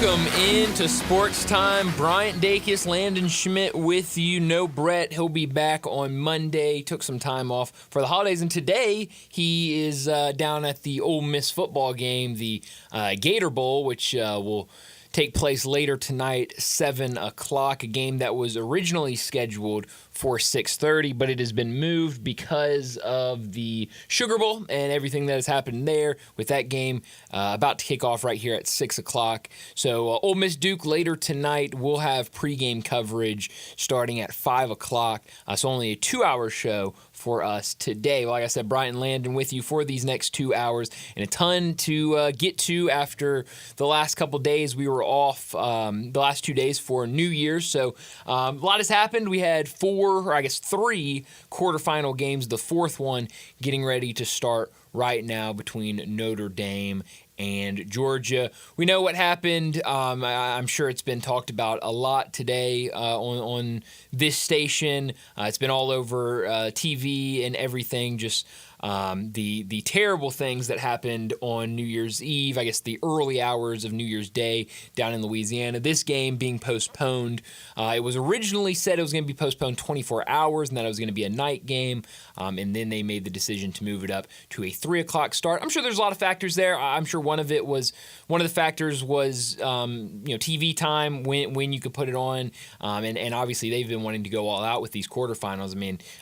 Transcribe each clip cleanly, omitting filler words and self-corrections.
Welcome into Sports Time. Bryant Dacus, Landon Schmidt with you. No Brett. He'll be back on Monday. Took some time off for the holidays, and today he is down at the Ole Miss football game, the Gator Bowl, which will take place later tonight, 7 o'clock, a game that was originally scheduled for 6:30, but it has been moved because of the Sugar Bowl and everything that has happened there with that game about to kick off right here at 6 o'clock. So Ole Miss Duke later tonight. We'll have pregame coverage starting at 5 o'clock, so only a 2-hour show for us today. Like I said, Brian Landon with you for these next 2 hours, and a ton to get to after the last couple days. We were off the last 2 days for New Year's, so a lot has happened. We had 3 quarterfinal games, the fourth one getting ready to start right now between Notre Dame and Georgia. We know what happened. I'm sure it's been talked about a lot today on this station. It's been all over TV and everything, just the terrible things that happened on New Year's Eve, I guess the early hours of New Year's Day down in Louisiana. This game being postponed. It was originally said it was going to be postponed 24 hours and that it was going to be a night game, and then they made the decision to move it up to a 3 o'clock start. I'm sure there's a lot of factors there. I'm sure one of the factors was TV time, when you could put it on, and obviously they've been wanting to go all out with these quarterfinals.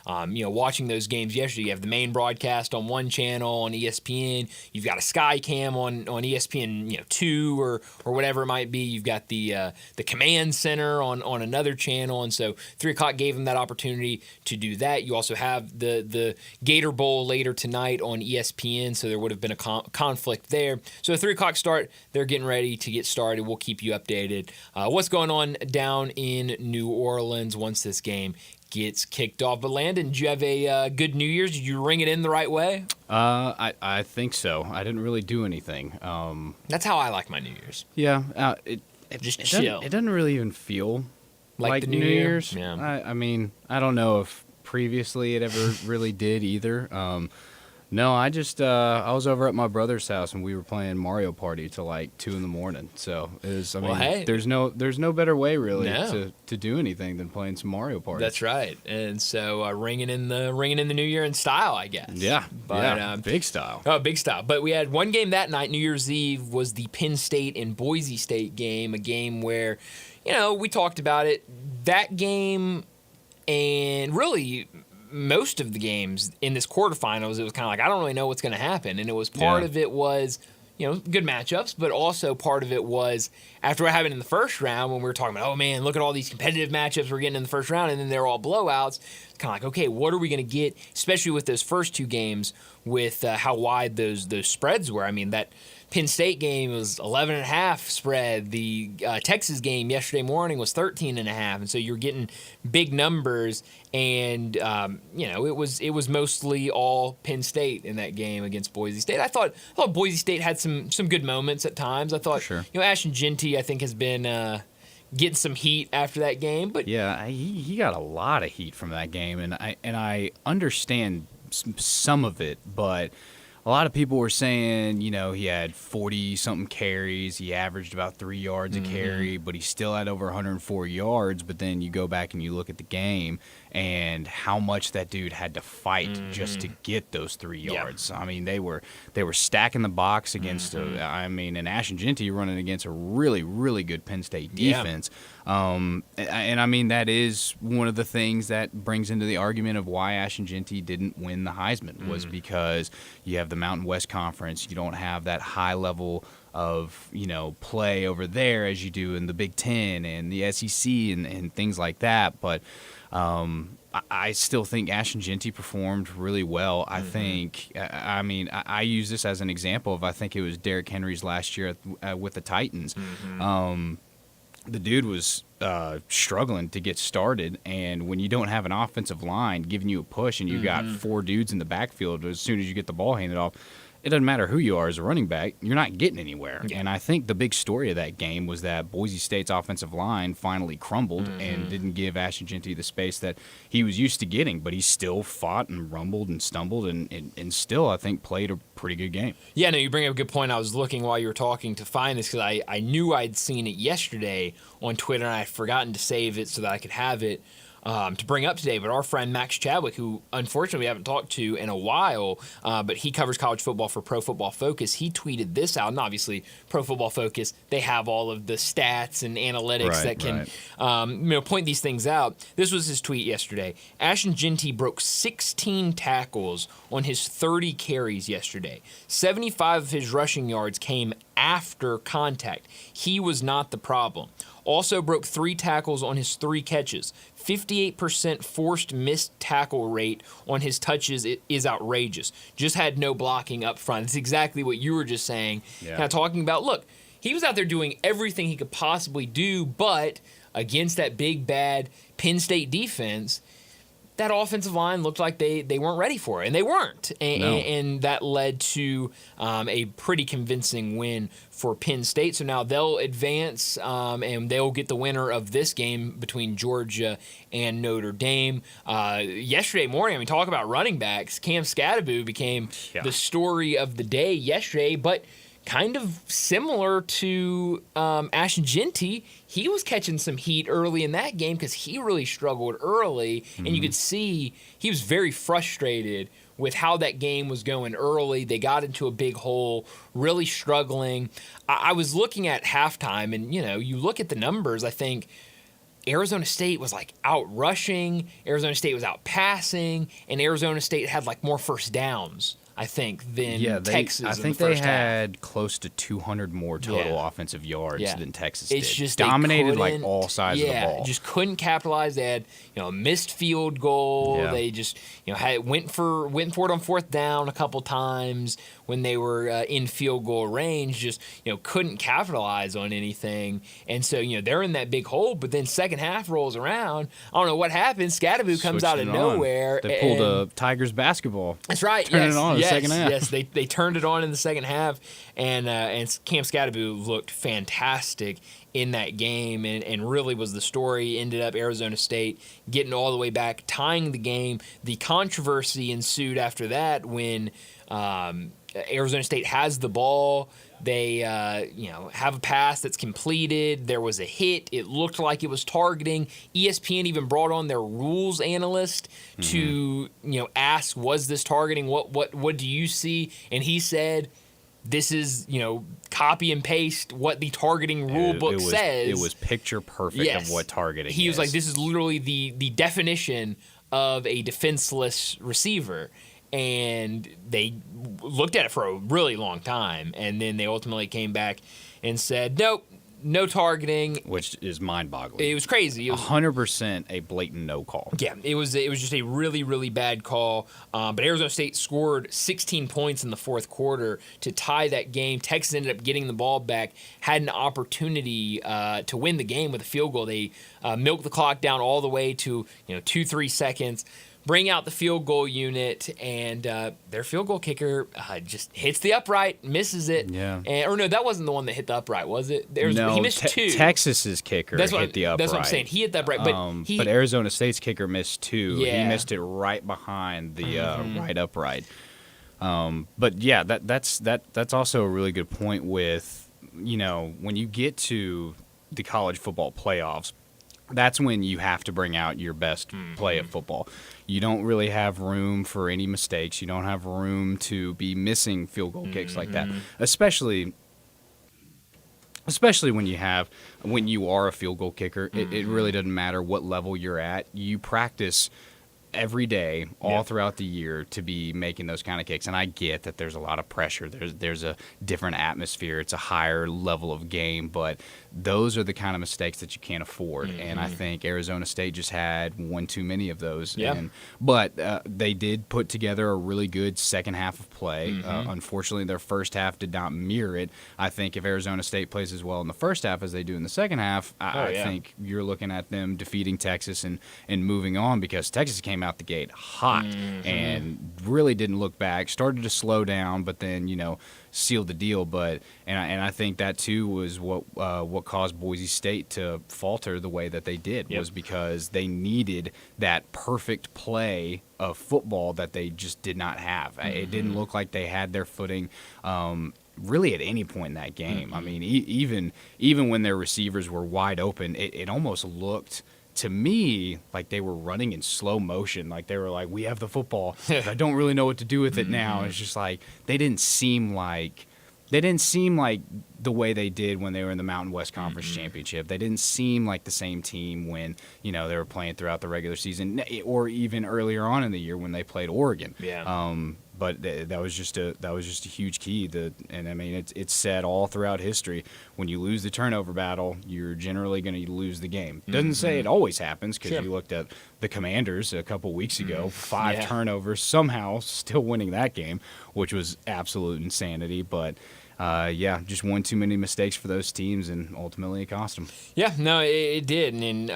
I mean, watching those games yesterday, you have the main broadcast on one channel on ESPN. You've got a Sky Cam on ESPN 2 or whatever it might be. You've got the command center on another channel, and so 3 o'clock gave them that opportunity to do that. You also have the Gator Bowl later tonight on ESPN, so there would have been a conflict there. So a 3 o'clock start, they're getting ready to get started. We'll keep you updated. What's going on down in New Orleans once this game gets kicked off. But Landon, did you have a good New Year's? Did you ring it in the right way? I think so. I didn't really do anything. That's how I like my New Year's. Yeah, Just chill. It doesn't really even feel like the New New Year? Year's. Yeah. I mean, I don't know if previously it ever really did either. No, I just I was over at my brother's house and we were playing Mario Party till like 2 a.m. So it was. Hey. There's no better way really No. to do anything than playing some Mario Party. That's right. And so ringing in the New Year in style, I guess. Yeah, But big style. Oh, big style. But we had one game that night, New Year's Eve, was the Penn State and Boise State game, a game where, we talked about it. That game, and really most of the games in this quarterfinals, it was kind of like, I don't really know what's going to happen. And it was part of it was, good matchups, but also part of it was after what happened in the first round when we were talking about, oh man, look at all these competitive matchups we're getting in the first round, and then they're all blowouts. It's kind of like, okay, what are we going to get, especially with those first two games with how wide those spreads were. I mean, that Penn State game was 11.5 spread. The Texas game yesterday morning was 13.5, and so you're getting big numbers. And it was mostly all Penn State in that game against Boise State. I thought Boise State had some good moments at times. I thought, sure. Ashton Jeanty, I think, has been getting some heat after that game. But yeah, he got a lot of heat from that game, and I understand some of it, but a lot of people were saying, he had 40-something carries. He averaged about 3 yards a carry, but he still had over 104 yards. But then you go back and you look at the game and how much that dude had to fight just to get those 3 yards. Yeah. I mean, they were stacking the box against and Ashton Jeanty running against a really, really good Penn State defense. Yeah. And I mean, that is one of the things that brings into the argument of why Ashton Jeanty didn't win the Heisman was because you have the Mountain West Conference. You don't have that high level of play over there as you do in the Big Ten and the SEC and things like that. But I still think Ashton Jeanty performed really well. I think, I use this as an example of, I think it was Derrick Henry's last year with the Titans. The dude was struggling to get started, and when you don't have an offensive line giving you a push and you got 4 dudes in the backfield as soon as you get the ball handed off, it doesn't matter who you are as a running back, you're not getting anywhere. Yeah. And I think the big story of that game was that Boise State's offensive line finally crumbled and didn't give Ashton Jeanty the space that he was used to getting, but he still fought and rumbled and stumbled and still, I think, played a pretty good game. Yeah, no, you bring up a good point. I was looking while you were talking to find this because I knew I'd seen it yesterday on Twitter, and I had forgotten to save it so that I could have it to bring up today. But our friend Max Chadwick, who unfortunately we haven't talked to in a while, but he covers college football for Pro Football Focus, he tweeted this out. And obviously, Pro Football Focus, they have all of the stats and analytics that can point these things out. This was his tweet yesterday. Ashton Jeanty broke 16 tackles on his 30 carries yesterday. 75 of his rushing yards came after contact. He was not the problem. Also broke 3 tackles on his 3 catches. 58% forced missed tackle rate on his touches is outrageous. Just had no blocking up front. It's exactly what you were just saying. Yeah. Kind of talking about, look, he was out there doing everything he could possibly do, but against that big, bad Penn State defense, that offensive line looked like they weren't ready for it, and they weren't. And that led to a pretty convincing win for Penn State. So now they'll advance, and they'll get the winner of this game between Georgia and Notre Dame. Yesterday morning, I mean, talk about running backs. Cam Scatterbo became the story of the day yesterday, but kind of similar to Ashton Jeanty, he was catching some heat early in that game because he really struggled early, and you could see he was very frustrated with how that game was going early. They got into a big hole, really struggling. I was looking at halftime, and, you look at the numbers, I think Arizona State was out rushing, Arizona State was out passing, and Arizona State had more first downs, I think, than Texas. I think they had close to 200 more total offensive yards than Texas did. It's just dominated all sides of the ball. Just couldn't capitalize. They had a missed field goal. Yeah. They just went for it on fourth down a couple times when they were in field goal range. Just couldn't capitalize on anything, and so they're in that big hole. But then second half rolls around. I don't know what happened. Scatterbo comes out of nowhere. They pulled a Tigers basketball. That's right. Turned it on in the second half. Yes, they turned it on in the second half, and Cam Scatterbo looked fantastic in that game, and really was the story. Ended up Arizona State getting all the way back, tying the game. The controversy ensued after that when Arizona State has the ball. They have a pass that's completed. There was a hit. It looked like it was targeting. ESPN even brought on their rules analyst to ask, was this targeting? What do you see? And he said, this is copy and paste what the targeting rule book says. It was picture perfect of what targeting is. He was like, this is literally the definition of a defenseless receiver. And they looked at it for a really long time, and then they ultimately came back and said, nope, no targeting. Which is mind-boggling. It was crazy. It was 100% a blatant no call. Yeah, it was just a really, really bad call. But Arizona State scored 16 points in the fourth quarter to tie that game. Texas ended up getting the ball back, had an opportunity to win the game with a field goal. They milked the clock down all the way to 2-3 seconds. Bring out the field goal unit, and their field goal kicker just hits the upright, misses it. Yeah. Or no, that wasn't the one that hit the upright, was it? No, he missed 2. Texas's kicker hit the upright. That's what I'm saying. He hit the upright, but Arizona State's kicker missed 2. Yeah. He missed it right behind the right upright. But yeah, that's also a really good point with when you get to the college football playoffs. That's when you have to bring out your best play of football. You don't really have room for any mistakes. You don't have room to be missing field goal kicks like that, especially when you are a field goal kicker. It really doesn't matter what level you're at. You practice every day, all throughout the year, to be making those kind of kicks. And I get that there's a lot of pressure. There's a different atmosphere. It's a higher level of game, but those are the kind of mistakes that you can't afford. And I think Arizona State just had one too many of those. Yeah. But they did put together a really good second half of play. Unfortunately, their first half did not mirror it. I think if Arizona State plays as well in the first half as they do in the second half, I think you're looking at them defeating Texas and moving on, because Texas came came out the gate hot and really didn't look back. Started to slow down, but then, sealed the deal. But I think that too was what caused Boise State to falter the way that they did, was because they needed that perfect play of football that they just did not have. It didn't look like they had their footing really at any point in that game. I mean, even when their receivers were wide open, it almost looked to me like they were running in slow motion. Like they were like, we have the football, but I don't really know what to do with it now. It's just like they didn't seem like the way they did when they were in the Mountain West Conference Championship. They didn't seem like the same team when, they were playing throughout the regular season, or even earlier on in the year when they played Oregon. Yeah. But that was just a huge key. And I mean, it's said all throughout history, when you lose the turnover battle, you're generally going to lose the game. Doesn't say it always happens, because you looked at the Commanders a couple weeks ago, 5 turnovers, somehow still winning that game, which was absolute insanity. But just one too many mistakes for those teams, and ultimately it cost them. Yeah, no, it did. And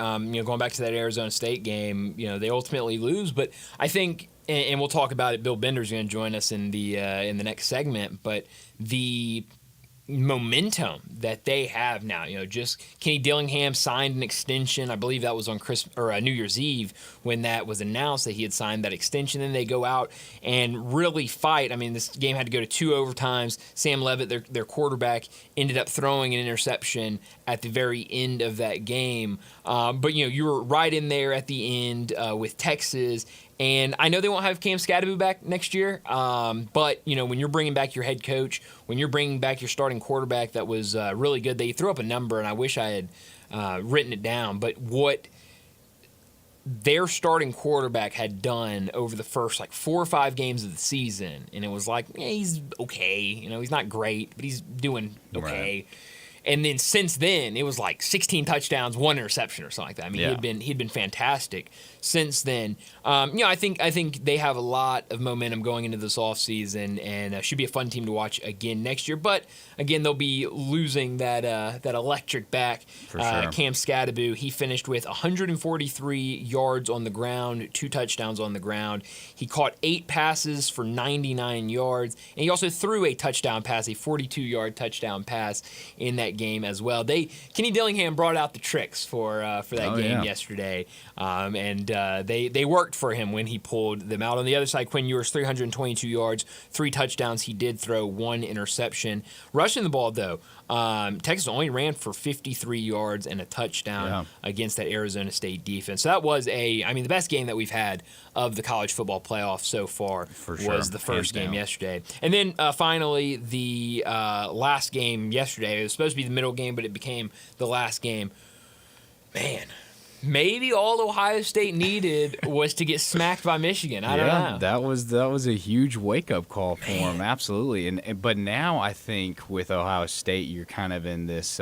going back to that Arizona State game, they ultimately lose. But I think, and we'll talk about it, Bill Bender's going to join us in the next segment, but the momentum that they have now, just Kenny Dillingham signed an extension. I believe that was on New Year's Eve when that was announced that he had signed that extension. Then they go out and really fight. I mean, this game had to go to 2 overtimes. Sam Levitt, their quarterback, ended up throwing an interception at the very end of that game. But you were right in there at the end with Texas. And I know they won't have Cam Scadaboo back next year, but, when you're bringing back your head coach, when you're bringing back your starting quarterback that was really good, they threw up a number, and I wish I had written it down, but what their starting quarterback had done over the first 4 or 5 games of the season, and it was like, he's okay. He's not great, but he's doing okay. Right. And then since then, it was 16 touchdowns, 1 interception or something like that. I mean, he'd been fantastic since then. I think they have a lot of momentum going into this offseason, and should be a fun team to watch again next year. But again, they'll be losing that electric back, for sure. Cam Scadaboo. He finished with 143 yards on the ground, 2 touchdowns on the ground. He caught 8 passes for 99 yards, and he also threw a touchdown pass, a 42-yard touchdown pass in that game as well. Kenny Dillingham brought out the tricks for that game yesterday, and they worked for him when he pulled them out. On the other side, Quinn Ewers, 322 yards, 3 touchdowns. He did throw 1 interception. Rushing the ball, though, Texas only ran for 53 yards and a touchdown against that Arizona State defense. So that was the best game that we've had of the college football playoff so far was the first game yesterday. And then finally, the last game yesterday. It was supposed to be the middle game, but it became the last game. Man, maybe all Ohio State needed was to get smacked by Michigan. I don't know. That was a huge wake-up call for them, absolutely. But now I think with Ohio State, you're kind of in this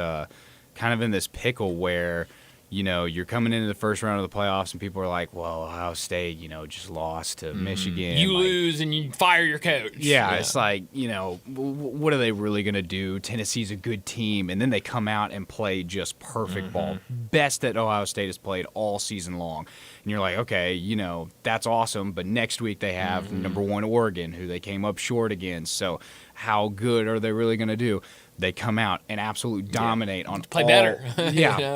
pickle where you're coming into the first round of the playoffs and people are like, well, Ohio State, just lost to Michigan. You lose and you fire your coach. Yeah, it's like, what are they really going to do? Tennessee's a good team. And then they come out and play just perfect ball. Best that Ohio State has played all season long. And you're like, okay, that's awesome. But next week they have number 1 Oregon, who they came up short against. So how good are they really going to do? They come out and absolutely dominate on play better.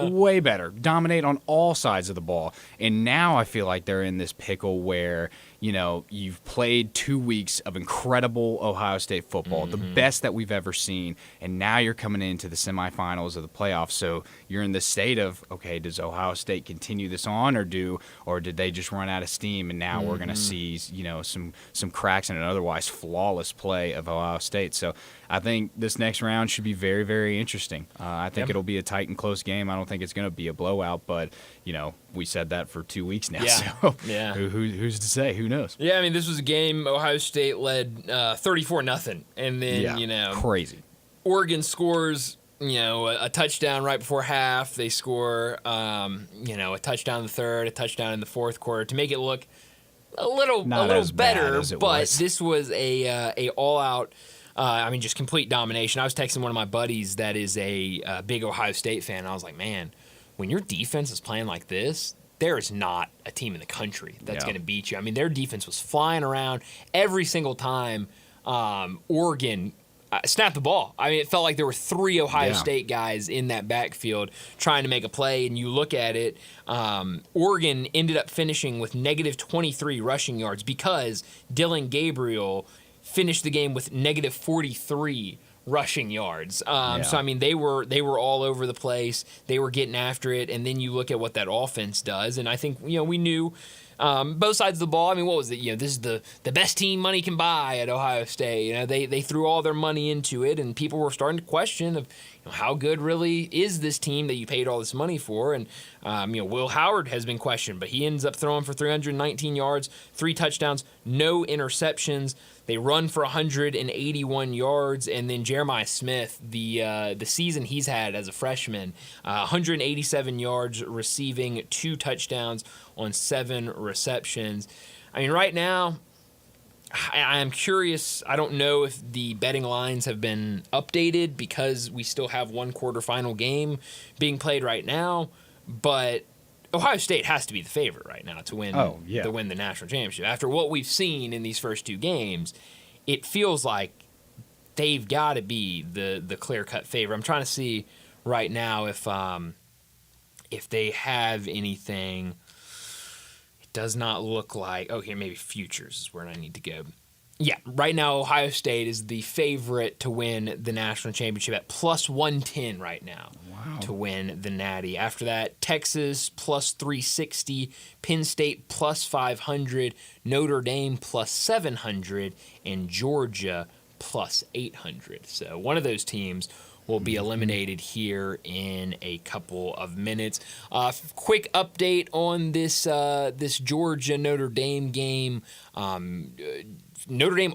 Way better. Dominate on all sides of the ball. And now I feel like they're in this pickle where, you've played 2 weeks of incredible Ohio State football, the best that we've ever seen, and now you're coming into the semifinals of the playoffs. So you're in the state of, okay, does Ohio State continue this on or did they just run out of steam and now we're going to see, some cracks in an otherwise flawless play of Ohio State. So I think this next round should be very, very interesting. I think it'll be a tight and close game. I don't think it's going to be a blowout, but, we said that for 2 weeks now. So who's to say? Who knows? Yeah, this was a game Ohio State led 34-0, and then, crazy. Oregon scores, a touchdown right before half. They score, a touchdown in the third, a touchdown in the fourth quarter to make it look a little better. But this was a all-out. Just complete domination. I was texting one of my buddies that is a big Ohio State fan. I was like, man, when your defense is playing like this, there is not a team in the country that's going to beat you. I mean, their defense was flying around every single time Oregon snapped the ball. I mean, it felt like there were 3 Ohio State guys in that backfield trying to make a play, and you look at it, Oregon ended up finishing with negative 23 rushing yards because Dylan Gabriel finished the game with negative 43 rushing yards. So I mean, they were all over the place. They were getting after it, and then you look at what that offense does, and I think we knew both sides of the ball. I mean, what was it? This is the best team money can buy at Ohio State. They threw all their money into it, and people were starting to question of how good really is this team that you paid all this money for. And Will Howard has been questioned, but he ends up throwing for 319 yards, 3 touchdowns, no interceptions. They run for 181 yards, and then Jeremiah Smith, the season he's had as a freshman, 187 yards receiving, 2 touchdowns on 7 receptions. I mean, right now, I am curious. I don't know if the betting lines have been updated because we still have one quarterfinal game being played right now, but Ohio State has to be the favorite right now to win the national championship. After what we've seen in these first 2 games, it feels like they've got to be the clear-cut favorite. I'm trying to see right now if they have anything. It does not look like. Oh, here maybe futures is where I need to go. Yeah, right now Ohio State is the favorite to win the national championship at plus 110 right now. To win the Natty. After that, Texas plus 360, Penn State plus 500, Notre Dame plus 700, and Georgia plus 800. So one of those teams will be eliminated here in a couple of minutes. Quick update on this Georgia Notre Dame game. Notre Dame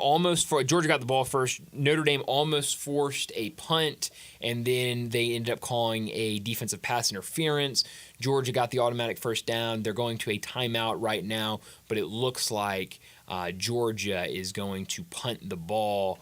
Georgia got the ball first. Notre Dame almost forced a punt, and then they ended up calling a defensive pass interference. Georgia got the automatic first down. They're going to a timeout right now, but it looks like Georgia is going to punt the ball.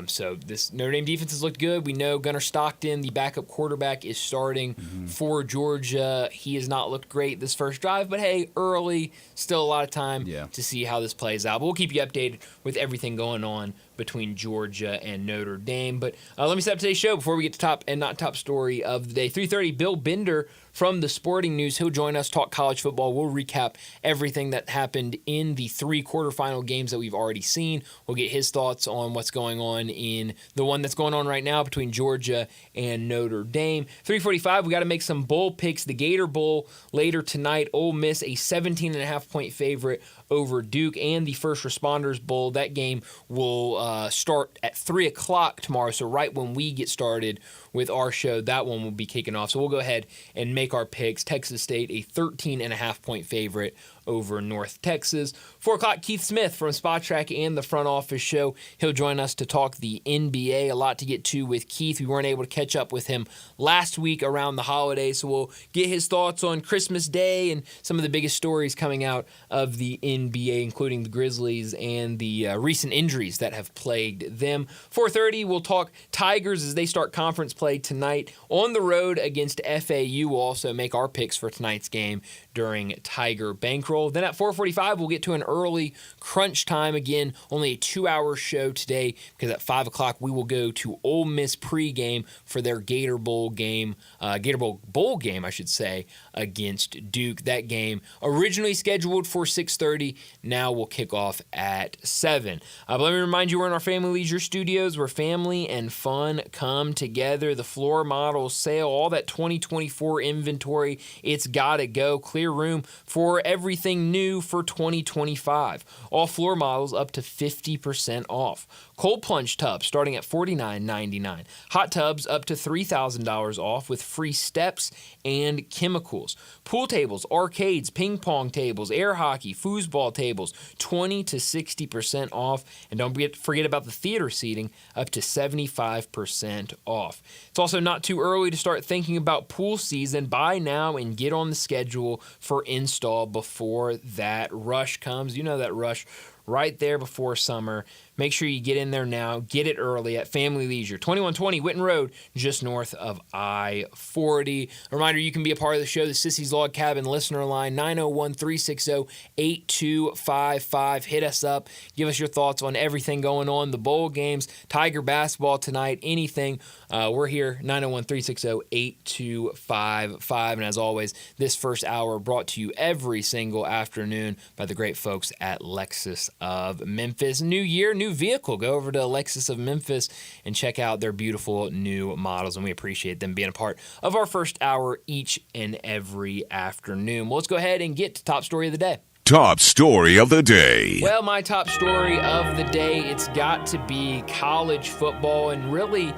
So this Notre Dame defense has looked good. We know Gunnar Stockton, the backup quarterback, is starting for Georgia. He has not looked great this first drive, but hey, early, still a lot of time to see how this plays out. But we'll keep you updated with everything going on between Georgia and Notre Dame. But let me set up today's show before we get to top and not top story of the day. 3:30, Bill Bender from the Sporting News. He'll join us, talk college football. We'll recap everything that happened in the 3 quarterfinal games that we've already seen. We'll get his thoughts on what's going on in the one that's going on right now between Georgia and Notre Dame. 3:45, we got to make some bowl picks. The Gator Bowl later tonight. Ole Miss, a 17.5-point favorite over Duke, and the First Responders Bowl. That game will start at 3 o'clock tomorrow, so right when we get started with our show, that one will be kicking off. So we'll go ahead and make our picks. Texas State, a 13.5-point favorite over North Texas. 4 o'clock, Keith Smith from Spot Track and the Front Office Show. He'll join us to talk the NBA. A lot to get to with Keith. We weren't able to catch up with him last week around the holidays, so we'll get his thoughts on Christmas Day and some of the biggest stories coming out of the NBA, including the Grizzlies and the recent injuries that have plagued them. 4:30, we'll talk Tigers as they start conference play tonight on the road against FAU. We'll also make our picks for tonight's game during Tiger Bankroll. Then at 4:45, we'll get to an early crunch time. Again, only a 2-hour show today because at 5 o'clock we will go to Ole Miss pregame for their Gator Bowl game, bowl game, I should say, against Duke. That game originally scheduled for 6:30. Now will kick off at 7. But let me remind you, we're in our Family Leisure Studios where family and fun come together. The floor model sale, all that 2024 inventory, it's got to go. Clear room for everything new for 2025. All floor models up to 50% off. Cold plunge tubs starting at $49.99. Hot tubs up to $3,000 off with free steps and chemicals. Pool tables, arcades, ping pong tables, air hockey, foosball tables, 20 to 60% off. And don't forget about the theater seating, up to 75% off. It's also not too early to start thinking about pool season. Buy now and get on the schedule for install before that rush comes. You know that rush right there before summer. make sure you get in there now. Get it early at Family Leisure, 2120 Witten Road, just north of I-40. A reminder, you can be a part of the show, the Sissy's Log Cabin listener line, 901-360-8255. Hit us up. Give us your thoughts on everything going on, the bowl games, Tiger basketball tonight, anything. We're here, 901-360-8255. And as always, this first hour brought to you every single afternoon by the great folks at Lexus of Memphis. New year, new vehicle. Go over to Lexus of Memphis and check out their beautiful new models. And we appreciate them being a part of our first hour each and every afternoon. Well, let's go ahead and get to top story of the day. Top story of the day. Well, my top story of the day, it's got to be college football, and really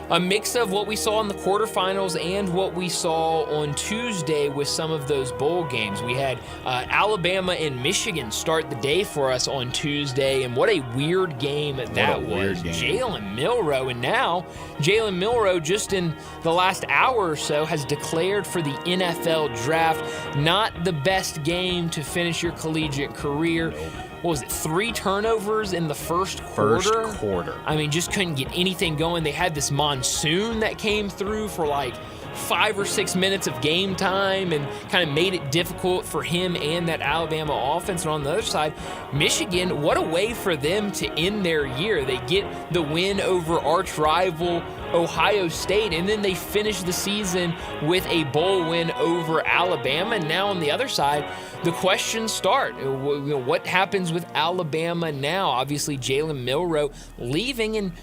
a mix of what we saw in the quarterfinals and what we saw on Tuesday with some of those bowl games. We had Alabama and Michigan start the day for us on Tuesday, and what a weird game that was. Jalen Milroe, and now Jalen Milroe, just in the last hour or so, has declared for the NFL draft. Not the best game to finish your collegiate career. What was it, 3 turnovers in the first quarter? I mean, just couldn't get anything going. They had this monsoon that came through for like 5 or 6 minutes of game time and kind of made it difficult for him and that Alabama offense. And on the other side, Michigan, what a way for them to end their year. They get the win over arch rival Ohio State, and then they finish the season with a bowl win over Alabama. And now on the other side, the questions start. What happens with Alabama now? Obviously, Jalen Milroe leaving, and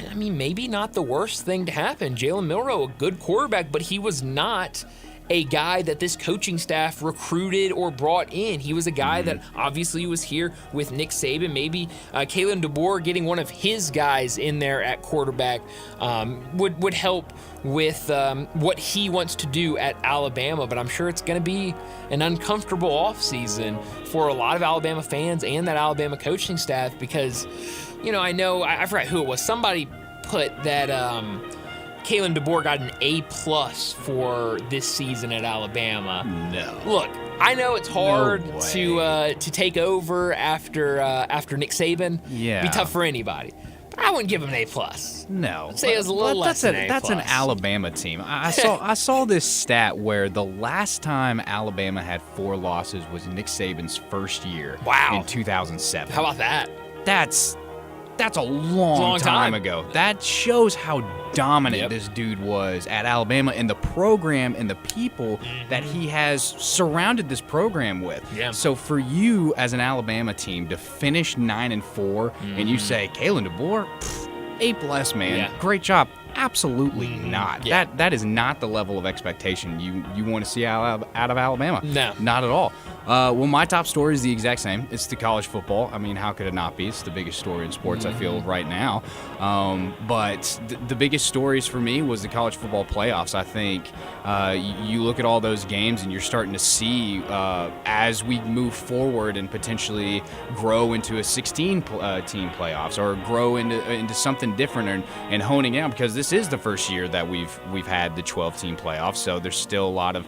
I mean, maybe not the worst thing to happen. Jalen Milroe, a good quarterback, but he was not a guy that this coaching staff recruited or brought in. He was a guy that obviously was here with Nick Saban. Maybe Kalen DeBoer getting one of his guys in there at quarterback would help with what he wants to do at Alabama. But I'm sure it's going to be an uncomfortable offseason for a lot of Alabama fans and that Alabama coaching staff because, I know, I forgot who it was. Somebody put that Kalen DeBoer got an A+ for this season at Alabama. No. Look, I know it's hard to take over after Nick Saban. Yeah. It'd be tough for anybody. But I wouldn't give him an A+. No. I'd say it was a little less than an A+. That's an Alabama team. I saw this stat where the last time Alabama had 4 losses was Nick Saban's first year in 2007. How about that? That's a long time ago. That shows how dominant this dude was at Alabama and the program and the people that he has surrounded this program with. Yeah. So for you as an Alabama team to finish 9-4 and you say, Kalen DeBoer, A+, man. Yeah. Great job. Absolutely not. Yeah. That is not the level of expectation you want to see out of Alabama. No. Not at all. Well, my top story is the exact same. It's the college football. I mean, how could it not be? It's the biggest story in sports, I feel, right now. But the biggest stories for me was the college football playoffs. I think you look at all those games and you're starting to see as we move forward and potentially grow into a 16-team playoffs or grow into something different and honing out, because this is the first year that we've had the 12-team playoffs. So there's still a lot of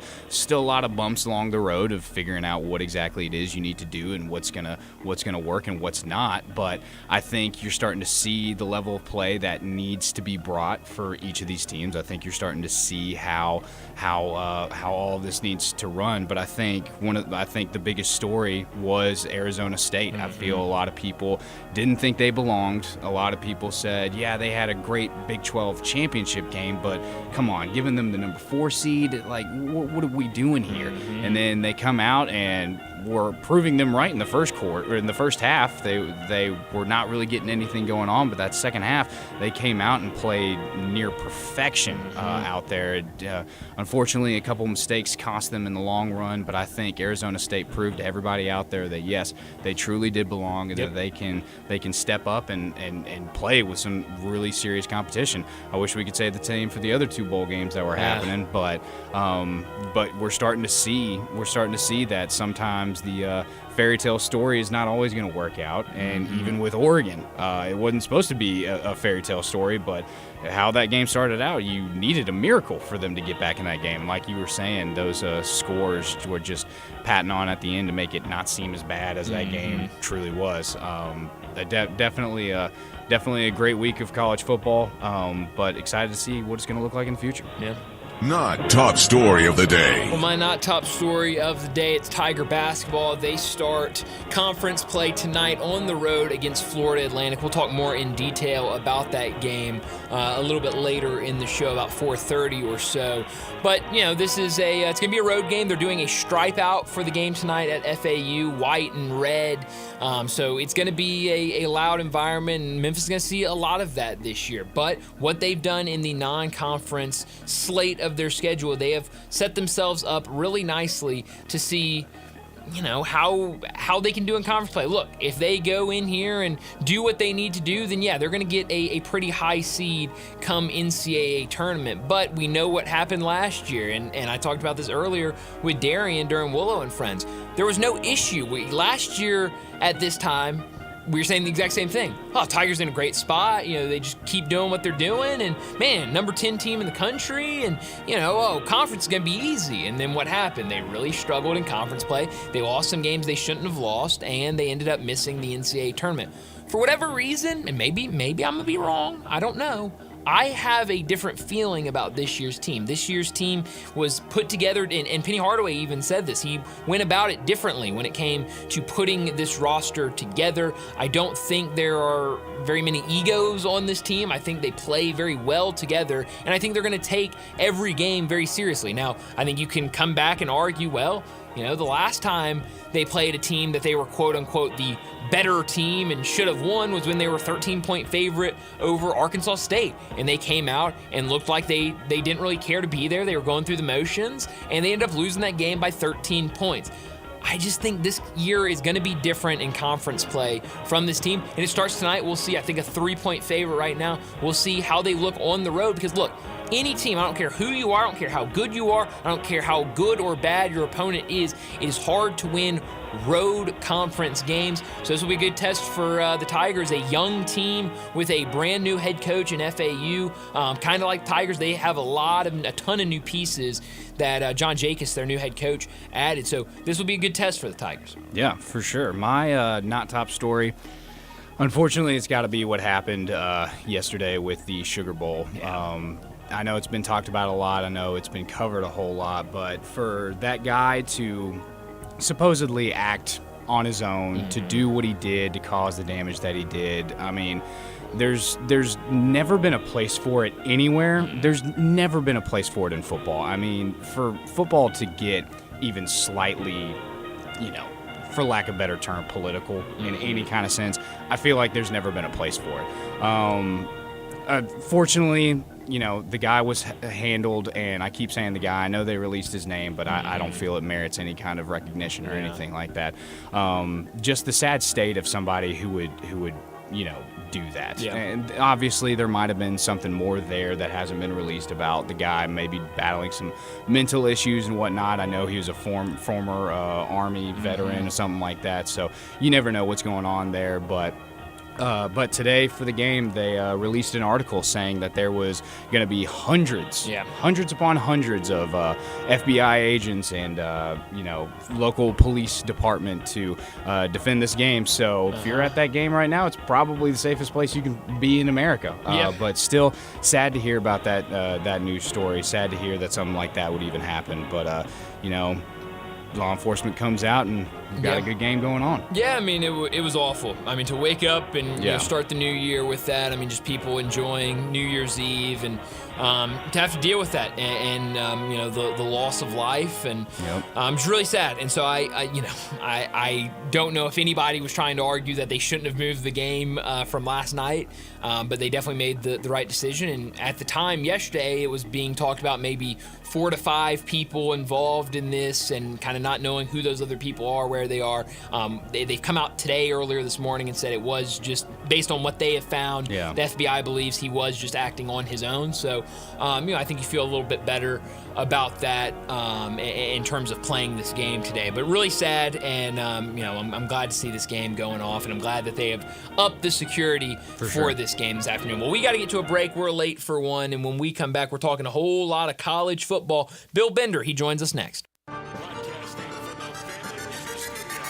bumps along the road of figuring out what exactly it is you need to do and what's gonna work and what's not. But I think you're starting to see the level of play that needs to be brought for each of these teams. I think you're starting to see how all of this needs to run. But I think the biggest story was Arizona State. I feel a lot of people didn't think they belonged. A lot of people said, yeah, they had a great Big 12 championship game, but come on, giving them the number 4 seed, like what are we doing here? And then they come out and were proving them right in the first quarter, or in the first half. They were not really getting anything going on, but that second half they came out and played near perfection out there. Unfortunately, a couple mistakes cost them in the long run, but I think Arizona State proved to everybody out there that yes, they truly did belong, and that they can step up and play with some really serious competition. I wish we could say the same for the other 2 bowl games that were happening, but we're starting to see that sometimes sometimes the fairy tale story is not always going to work out. And even with Oregon, it wasn't supposed to be a fairy tale story, but how that game started out, you needed a miracle for them to get back in that game. Like you were saying, those scores were just patting on at the end to make it not seem as bad as that game truly was. Definitely a great week of college football, but excited to see what it's going to look like in the future. Yeah. Not top story of the day. Well, my not top story of the day, it's Tiger basketball. They start conference play tonight on the road against Florida Atlantic. We'll talk more in detail about that game a little bit later in the show, about 4:30 or so. But, this is it's going to be a road game. They're doing a stripe out for the game tonight at FAU, white and red. So it's going to be a loud environment, and Memphis is going to see a lot of that this year. But what they've done in the non-conference slate of their schedule, they have set themselves up really nicely to see how they can do in conference play. Look, if they go in here and do what they need to do, then they're going to get a pretty high seed come NCAA tournament. But we know what happened last year, and I talked about this earlier with Darian during Willow and Friends. There was no issue. Last year at this time, we were saying the exact same thing. Tigers in a great spot. They just keep doing what they're doing. And, man, number 10 team in the country. And, conference is going to be easy. And then what happened? They really struggled in conference play. They lost some games they shouldn't have lost. And they ended up missing the NCAA tournament. For whatever reason, and maybe I'm going to be wrong. I don't know. I have a different feeling about this year's team. This year's team was put together, and Penny Hardaway even said this. He went about it differently when it came to putting this roster together. I don't think there are very many egos on this team. I think they play very well together, and I think they're going to take every game very seriously. Now, I think you can come back and argue, the last time they played a team that they were quote-unquote the better team and should have won was when they were 13-point favorite over Arkansas State. And they came out and looked like they didn't really care to be there. They were going through the motions, and they ended up losing that game by 13 points. I just think this year is going to be different in conference play from this team. And it starts tonight. We'll see, I think, a 3-point favorite right now. We'll see how they look on the road because, look, any team, I don't care who you are, I don't care how good you are, I don't care how good or bad your opponent is, it is hard to win road conference games. So this will be a good test for the Tigers, a young team with a brand new head coach in FAU. Kind of like Tigers, they have a ton of new pieces that John Jacobs, their new head coach, added. So this will be a good test for the Tigers. Yeah, for sure. My not top story, unfortunately, it's got to be what happened yesterday with the Sugar Bowl. Yeah. I know it's been talked about a lot. I know it's been covered a whole lot. But for that guy to supposedly act on his own, to do what he did, to cause the damage that he did, I mean, there's never been a place for it anywhere. There's never been a place for it in football. I mean, for football to get even slightly, for lack of a better term, political in any kind of sense, I feel like there's never been a place for it. Fortunately, the guy was handled, and I keep saying the guy. I know they released his name, but I don't feel it merits any kind of recognition or anything like that. Just the sad state of somebody who would do that. Yeah. And obviously there might have been something more there that hasn't been released about the guy maybe battling some mental issues and whatnot. I know he was a former Army veteran or something like that, so you never know what's going on there, but today for the game, they released an article saying that there was going to be hundreds upon hundreds of FBI agents and local police department to defend this game. So if you're at that game right now, it's probably the safest place you can be in America. But still, sad to hear about that news story. Sad to hear that something like that would even happen. But law enforcement comes out and we've got a good game going on. Yeah, I mean, it was awful. I mean, to wake up and start the new year with that, I mean, just people enjoying New Year's Eve and to have to deal with that and the loss of life and it's really sad. And so I don't know if anybody was trying to argue that they shouldn't have moved the game from last night, but they definitely made the right decision. And at the time yesterday, it was being talked about maybe 4 to 5 people involved in this and kind of not knowing who those other people are, where they are. They've come out today, earlier this morning, and said it was just based on what they have found. Yeah. The FBI believes he was just acting on his own. So, I think you feel a little bit better about that in terms of playing this game today. But really sad, and I'm glad to see this game going off, and I'm glad that they have upped the security for this game this afternoon. Well, we got to get to a break. We're late for one, and when we come back, we're talking a whole lot of college football. Bill Bender, he joins us next. Broadcasting from the Family Leisure Studio,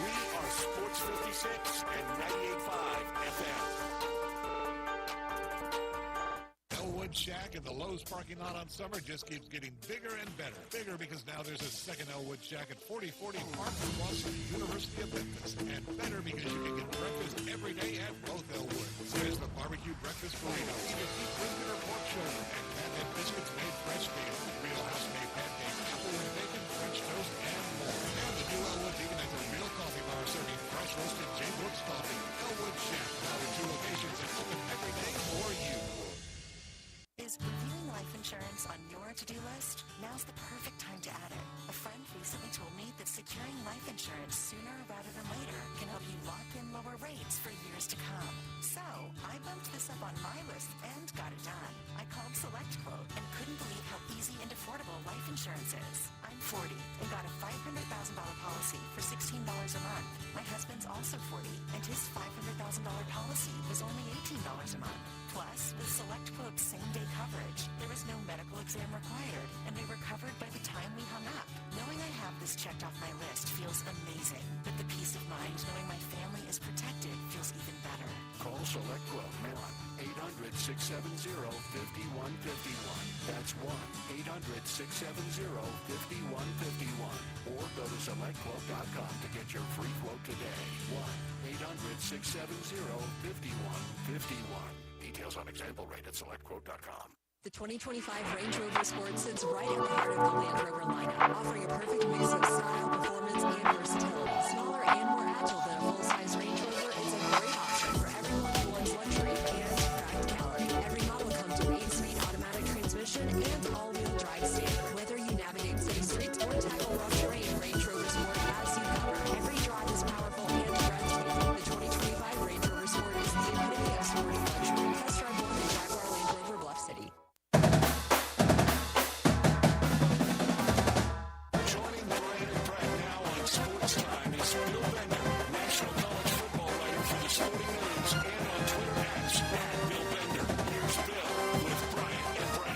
we are Sports 56 and 98.5 FM. Elwood Shack and the Lowe's parking lot on summer just keeps getting bigger and better. Bigger because now there's a second Elwood Shack at 4040 Park across the University of Memphis. And better because you can get breakfast every day at both Elwoods. There's the barbecue breakfast burrito, either beef brisket or pork shoulder, and pancake biscuits made fresh daily. Real house-made pancakes, apple and bacon, French toast, and more. And the new Elwood's even has a real coffee bar serving fresh roasted J. Brooks coffee. Elwood Shack, now with 2 locations and open every day for you. Is reviewing life insurance on your to-do list? Now's the perfect time to add it. A friend recently told me that securing life insurance sooner rather than later can help you lock in lower rates for years to come. So, I bumped this up on my list and got it done. I called SelectQuote and couldn't believe how easy and affordable life insurance is. I'm 40 and got a $500,000 policy for $16 a month. My husband's also 40 and his $500,000 policy was only $18 a month. Plus, with SelectQuote's same-day coverage, there was no medical exam required, and they were covered by the time we hung up. Knowing I have this checked off my list feels amazing, but the peace of mind knowing my family is protected feels even better. Call SelectQuote now. 800-670-5151. That's 1-800-670-5151. Or go to SelectQuote.com to get your free quote today. 1-800-670-5151. Details on example rate at SelectQuote.com. The 2025 Range Rover Sport sits right at the heart of the Land Rover lineup, offering a perfect mix of style, performance, and versatility. Smaller and more agile than a full-size Range Rover, it's a great option for everyone who wants luxury and practicality. Every model comes with 8-speed automatic transmission and all-wheel drive standard. Whether you navigate city streets or tackle rough terrain, Range Rover Sport has you covered. Every drive is powerful and breathtaking. The 2025 Range Rover Sport is the epitome of sporty luxury. Test drive one in Jaguar Land Rover Bluff City. Joining Brian and Brett now on Sportstime is Bill Bender, national college football writer for the Sporting News, and on Twitter @ Bill Bender. Here's Bill with Brian and Brett.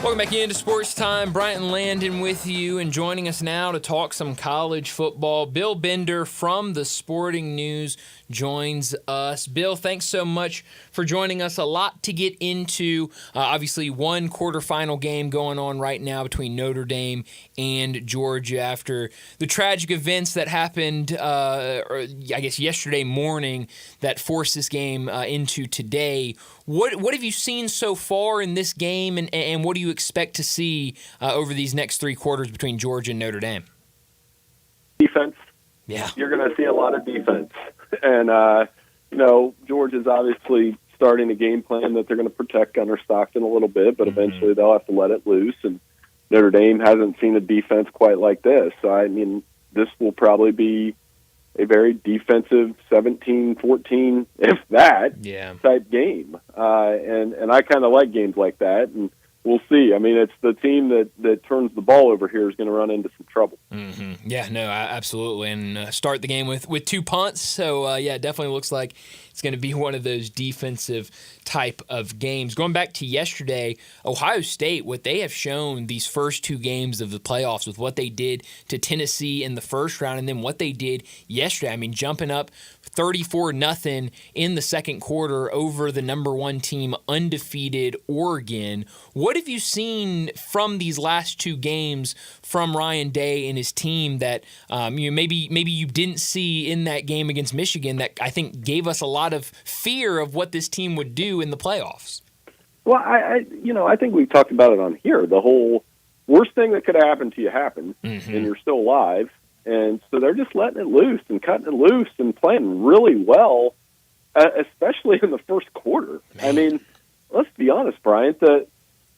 Welcome back into Sports Time. Bryant and Landon with you, and joining us now to talk some college football. Bill Bender from the Sporting News joins us. Bill, thanks so much for joining us. A lot to get into. Obviously, one quarterfinal game going on right now between Notre Dame and Georgia after the tragic events that happened, yesterday morning that forced this game into today. What have you seen so far in this game, and what do you expect to see over these next 3 quarters between Georgia and Notre Dame? Defense. Yeah. You're going to see a lot of defense. And, Georgia's obviously starting a game plan that they're going to protect Gunnar Stockton a little bit, but eventually they'll have to let it loose. And Notre Dame hasn't seen a defense quite like this. So, I mean, this will probably be a very defensive 17-14, if that, type game. And I kind of like games like that, and we'll see. I mean, it's the team that turns the ball over here is going to run into some trouble. Mm-hmm. Yeah, no, absolutely. And start the game with 2 punts. So, it definitely looks like it's going to be one of those defensive type of games. Going back to yesterday, Ohio State, what they have shown these first 2 games of the playoffs with what they did to Tennessee in the first round and then what they did yesterday. I mean, jumping up 34-0 in the second quarter over the number 1 team, undefeated Oregon. What have you seen from these last 2 games from Ryan Day and his team that maybe you didn't see in that game against Michigan that I think gave us a lot of fear of what this team would do in the playoffs? Well, I think we talked about it on here. The whole worst thing that could happen to you happened, and you're still alive. And so they're just letting it loose and cutting it loose and playing really well, especially in the first quarter. Man. I mean, let's be honest, Bryant, the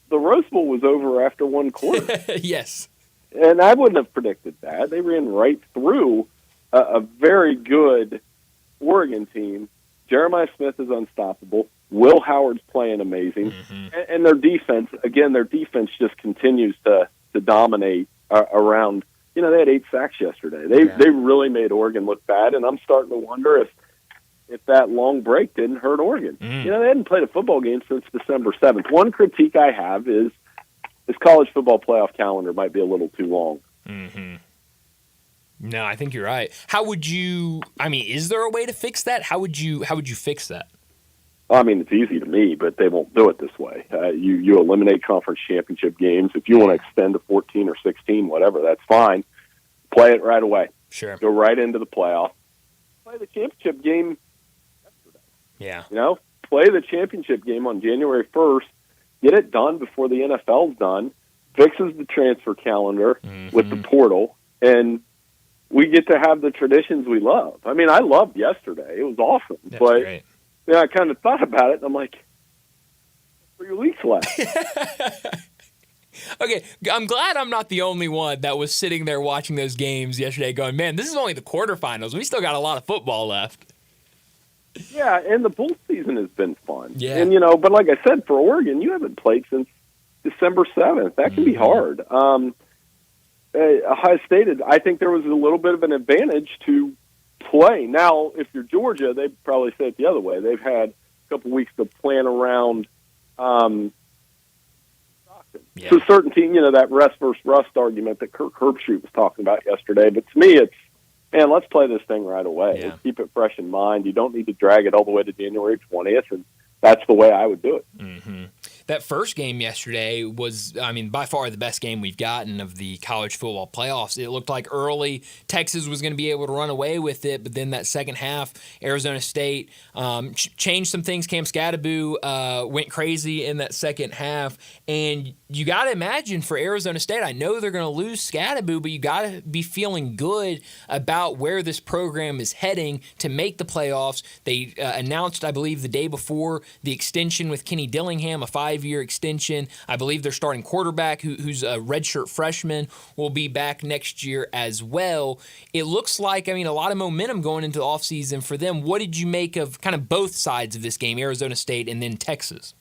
the Rose Bowl was over after one quarter. Yes. And I wouldn't have predicted that. They ran right through a very good Oregon team. Jeremiah Smith is unstoppable. Will Howard's playing amazing. And their defense just continues to dominate around. You know, they had 8 sacks yesterday. They really made Oregon look bad, and I'm starting to wonder if that long break didn't hurt Oregon. You know, they hadn't played a football game since December 7th. One critique I have is this college football playoff calendar might be a little too long. No, I think you're right. How would you? I mean, is there a way to fix that? How would you fix that? I mean, it's easy to me, but they won't do it this way. You eliminate conference championship games. If you want to extend to 14 or 16, whatever, that's fine. Play it right away. Sure. Go right into the playoff. Play the championship game yesterday. Yeah. You know, play the championship game on January 1st. Get it done before the NFL's done. Fixes the transfer calendar with the portal, and we get to have the traditions we love. I mean, I loved yesterday. It was awesome. That's but great. I kind of thought about it, and I'm like, 3 weeks left. Okay, I'm glad I'm not the only one that was sitting there watching those games yesterday going, man, this is only the quarterfinals. We still got a lot of football left. Yeah, and the bowl season has been fun. Yeah. And, but like I said, for Oregon, you haven't played since December 7th. That can be hard. Ohio State, I think there was a little bit of an advantage to play. Now, if you're Georgia, they'd probably say it the other way. They've had a couple weeks to plan around to a certain team, that rest versus rust argument that Kirk Herbstreit was talking about yesterday. But to me, it's, man, let's play this thing right away. Yeah. Let's keep it fresh in mind. You don't need to drag it all the way to January 20th, and that's the way I would do it. That first game yesterday was, by far the best game we've gotten of the college football playoffs. It looked like early Texas was going to be able to run away with it, but then that second half, Arizona State changed some things. Cam Scadaboo went crazy in that second half, and you got to imagine for Arizona State, I know they're going to lose Scadaboo, but you got to be feeling good about where this program is heading to make the playoffs. They announced, I believe, the day before the extension with Kenny Dillingham, a 5-year extension. I believe their starting quarterback, who's a redshirt freshman, will be back next year as well. It looks like, a lot of momentum going into the offseason for them. What did you make of kind of both sides of this game, Arizona State and then Texas?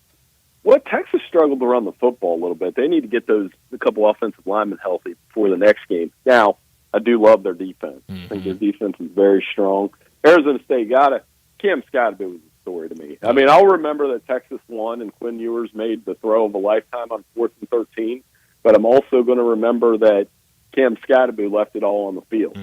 Well, Texas struggled to run the football a little bit. They need to get a couple offensive linemen healthy before the next game. Now, I do love their defense. I think their defense is very strong. Arizona State Cam Scadaboo was a story to me. I'll remember that Texas won and Quinn Ewers made the throw of a lifetime on 4th and 13, but I'm also going to remember that Cam Scadaboo left it all on the field.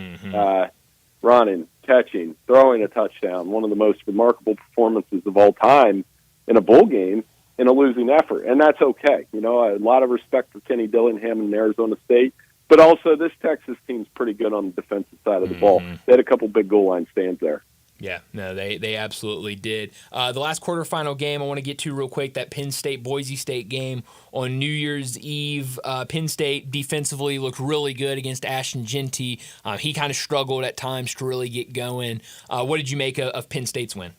Running, catching, throwing a touchdown, one of the most remarkable performances of all time in a bowl game in a losing effort, and that's okay. A lot of respect for Kenny Dillingham and Arizona State, but also this Texas team's pretty good on the defensive side of the ball. They had a couple big goal line stands there. Yeah, no, they absolutely did. The last quarterfinal game I want to get to real quick, that Penn State-Boise State game on New Year's Eve. Penn State defensively looked really good against Ashton Jeanty. He kind of struggled at times to really get going. What did you make of Penn State's win?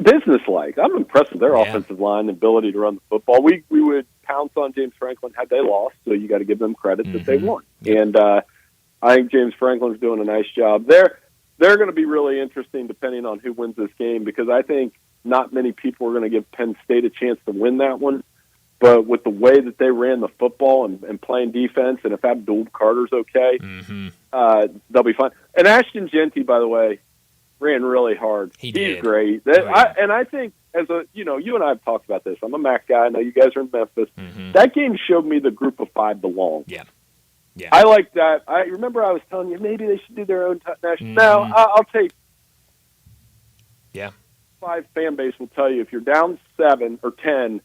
Business-like. I'm impressed with their offensive line and ability to run the football. We would pounce on James Franklin had they lost, so you got to give them credit that they won. And I think James Franklin's doing a nice job. They're going to be really interesting depending on who wins this game, because I think not many people are going to give Penn State a chance to win that one. But with the way that they ran the football and playing defense, and if Abdul Carter's okay, they'll be fine. And Ashton Jeanty, by the way, ran really hard. He's great. I think, you and I have talked about this. I'm a MAC guy. I know you guys are in Memphis. That game showed me the group of 5 belong. Yeah. I like that. I remember I was telling you maybe they should do their own national. Now, I'll take 5 fan base will tell you if you're down 7 or 10,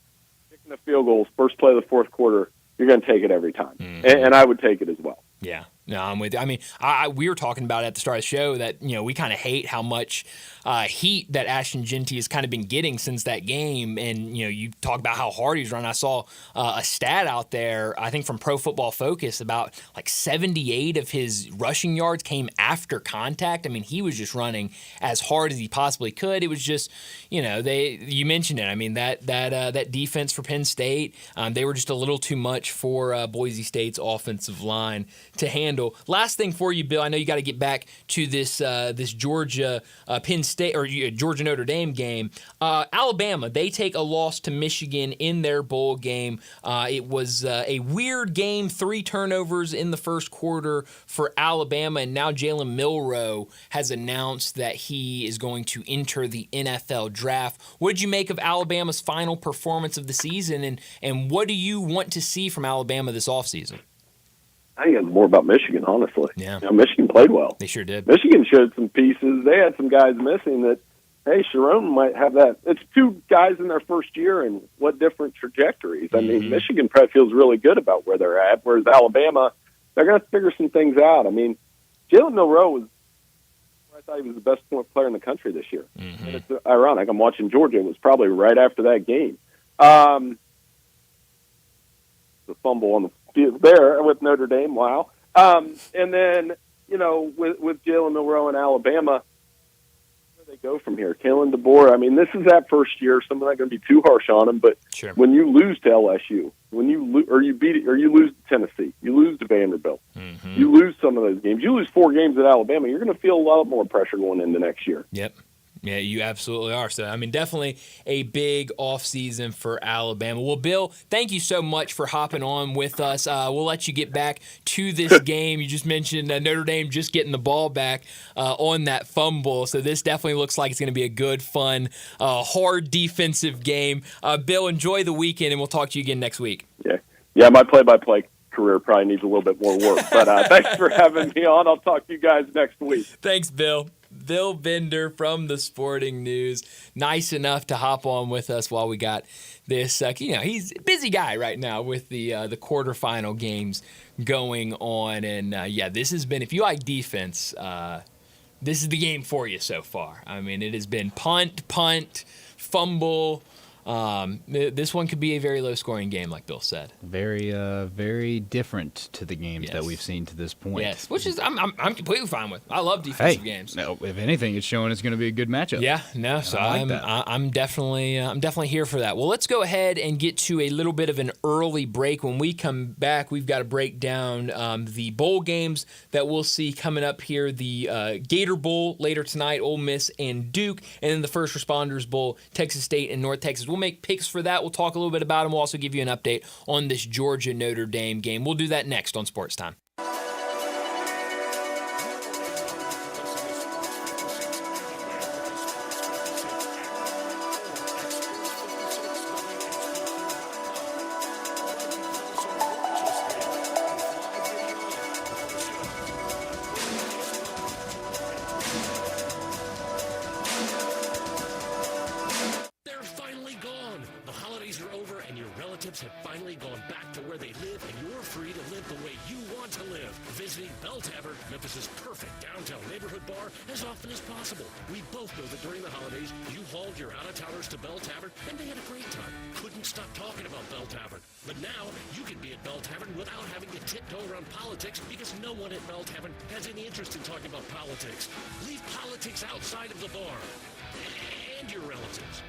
kicking the field goals, first play of the fourth quarter, you're going to take it every time. And I would take it as well. Yeah. No, I'm with you. I mean, we were talking about it at the start of the show that, we kind of hate how much heat that Ashton Jeanty has kind of been getting since that game. And, you talk about how hard he's running. I saw a stat out there, I think from Pro Football Focus, about like 78 of his rushing yards came after contact. I mean, he was just running as hard as he possibly could. It was just, you mentioned it. I mean, that defense for Penn State, they were just a little too much for Boise State's offensive line to handle. Last thing for you, Bill. I know you got to get back to this Georgia Penn State or Georgia Notre Dame game. Alabama, they take a loss to Michigan in their bowl game. It was a weird game, 3 turnovers in the first quarter for Alabama, and now Jalen Milroe has announced that he is going to enter the NFL draft. What did you make of Alabama's final performance of the season, and what do you want to see from Alabama this offseason? I think it's more about Michigan, honestly. Yeah. Michigan played well. They sure did. Michigan showed some pieces. They had some guys missing that, hey, Sharon might have that. It's 2 guys in their first year, and what different trajectories. I mean, Michigan probably feels really good about where they're at, whereas Alabama, they're going to figure some things out. I mean, Jalen Milroe I thought he was the best point player in the country this year. And it's ironic. I'm watching Georgia. It was probably right after that game. The fumble on the field there with Notre Dame, wow. And then, with Jalen Milroe in Alabama, where they go from here? Kalen DeBoer, I mean, this is that first year, so I'm not going to be too harsh on him, but sure. When you lose to LSU, you lose to Tennessee, you lose to Vanderbilt, you lose some of those games, you lose 4 games at Alabama, you're going to feel a lot more pressure going into next year. Yep. Yeah, you absolutely are. So, I mean, definitely a big offseason for Alabama. Well, Bill, thank you so much for hopping on with us. We'll let you get back to this game. You just mentioned Notre Dame just getting the ball back on that fumble. So this definitely looks like it's going to be a good, fun, hard defensive game. Bill, enjoy the weekend, and we'll talk to you again next week. Yeah, my play-by-play career probably needs a little bit more work. But thanks for having me on. I'll talk to you guys next week. Thanks, Bill. Bill Bender from the Sporting News. Nice enough to hop on with us while we got this. He's a busy guy right now with the quarterfinal games going on. And, this has been, if you like defense, this is the game for you so far. I mean, it has been punt, fumble. This one could be a very low-scoring game, like Bill said. Very, very different to the games that we've seen to this point. Yes, which is I'm completely fine with. I love defensive games. No, if anything, it's showing it's going to be a good matchup. Yeah, no. So I'm definitely here for that. Well, let's go ahead and get to a little bit of an early break. When we come back, we've got to break down the bowl games that we'll see coming up here. The Gator Bowl later tonight, Ole Miss and Duke, and then the First Responders Bowl, Texas State and North Texas. We'll make picks for that. We'll talk a little bit about them. We'll also give you an update on this Georgia Notre Dame game. We'll do that next on Sports Time. have finally gone back to where they live, and you're free to live the way you want to live. Visiting Bell Tavern, Memphis' perfect downtown neighborhood bar, as often as possible. We both know that during the holidays, you hauled your out-of-towners to Bell Tavern, and they had a great time. Couldn't stop talking about Bell Tavern. But now, you can be at Bell Tavern without having to tiptoe around politics, because no one at Bell Tavern has any interest in talking about politics. Leave politics outside of the bar. And your relatives.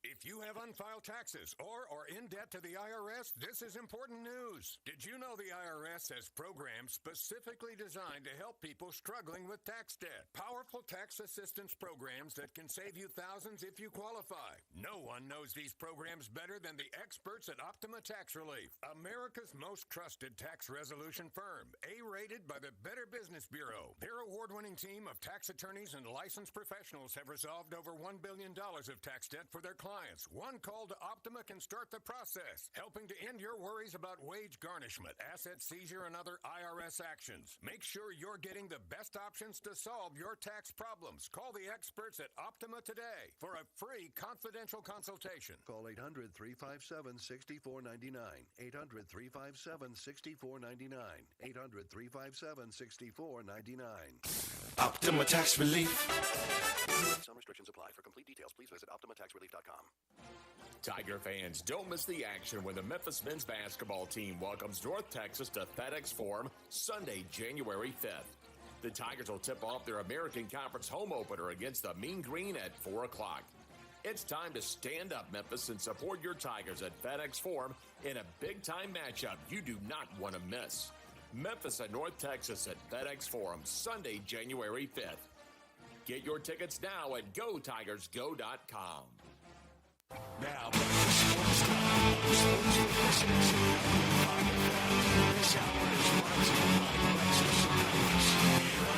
If you have unfiled taxes or are in debt to the IRS, this is important news. Did you know the IRS has programs specifically designed to help people struggling with tax debt? Powerful tax assistance programs that can save you thousands if you qualify. No one knows these programs better than the experts at Optima Tax Relief, America's most trusted tax resolution firm, A-rated by the Better Business Bureau. Their award-winning team of tax attorneys and licensed professionals have resolved over $1 billion of tax debt for their clients, One call to Optima can start the process, helping to end your worries about wage garnishment, asset seizure, and other IRS actions. Make sure you're getting the best options to solve your tax problems. Call the experts at Optima today for a free confidential consultation. Call 800-357-6499. 800-357-6499. 800-357-6499. Optima Tax Relief. Some restrictions apply. For complete details, please visit OptimaTaxRelief.com. Tiger fans, don't miss the action when the Memphis men's basketball team welcomes North Texas to FedEx Forum Sunday, January 5th. The Tigers will tip off their American Conference home opener against the Mean Green at 4 o'clock. It's time to stand up, Memphis, and support your Tigers at FedEx Forum in a big-time matchup you do not want to miss. Memphis and North Texas at FedEx Forum Sunday, January 5th. Get your tickets now at GoTigersGo.com. Now back to Sports Time. Sports University. This hour is brought to you by Lexus Sports. Here are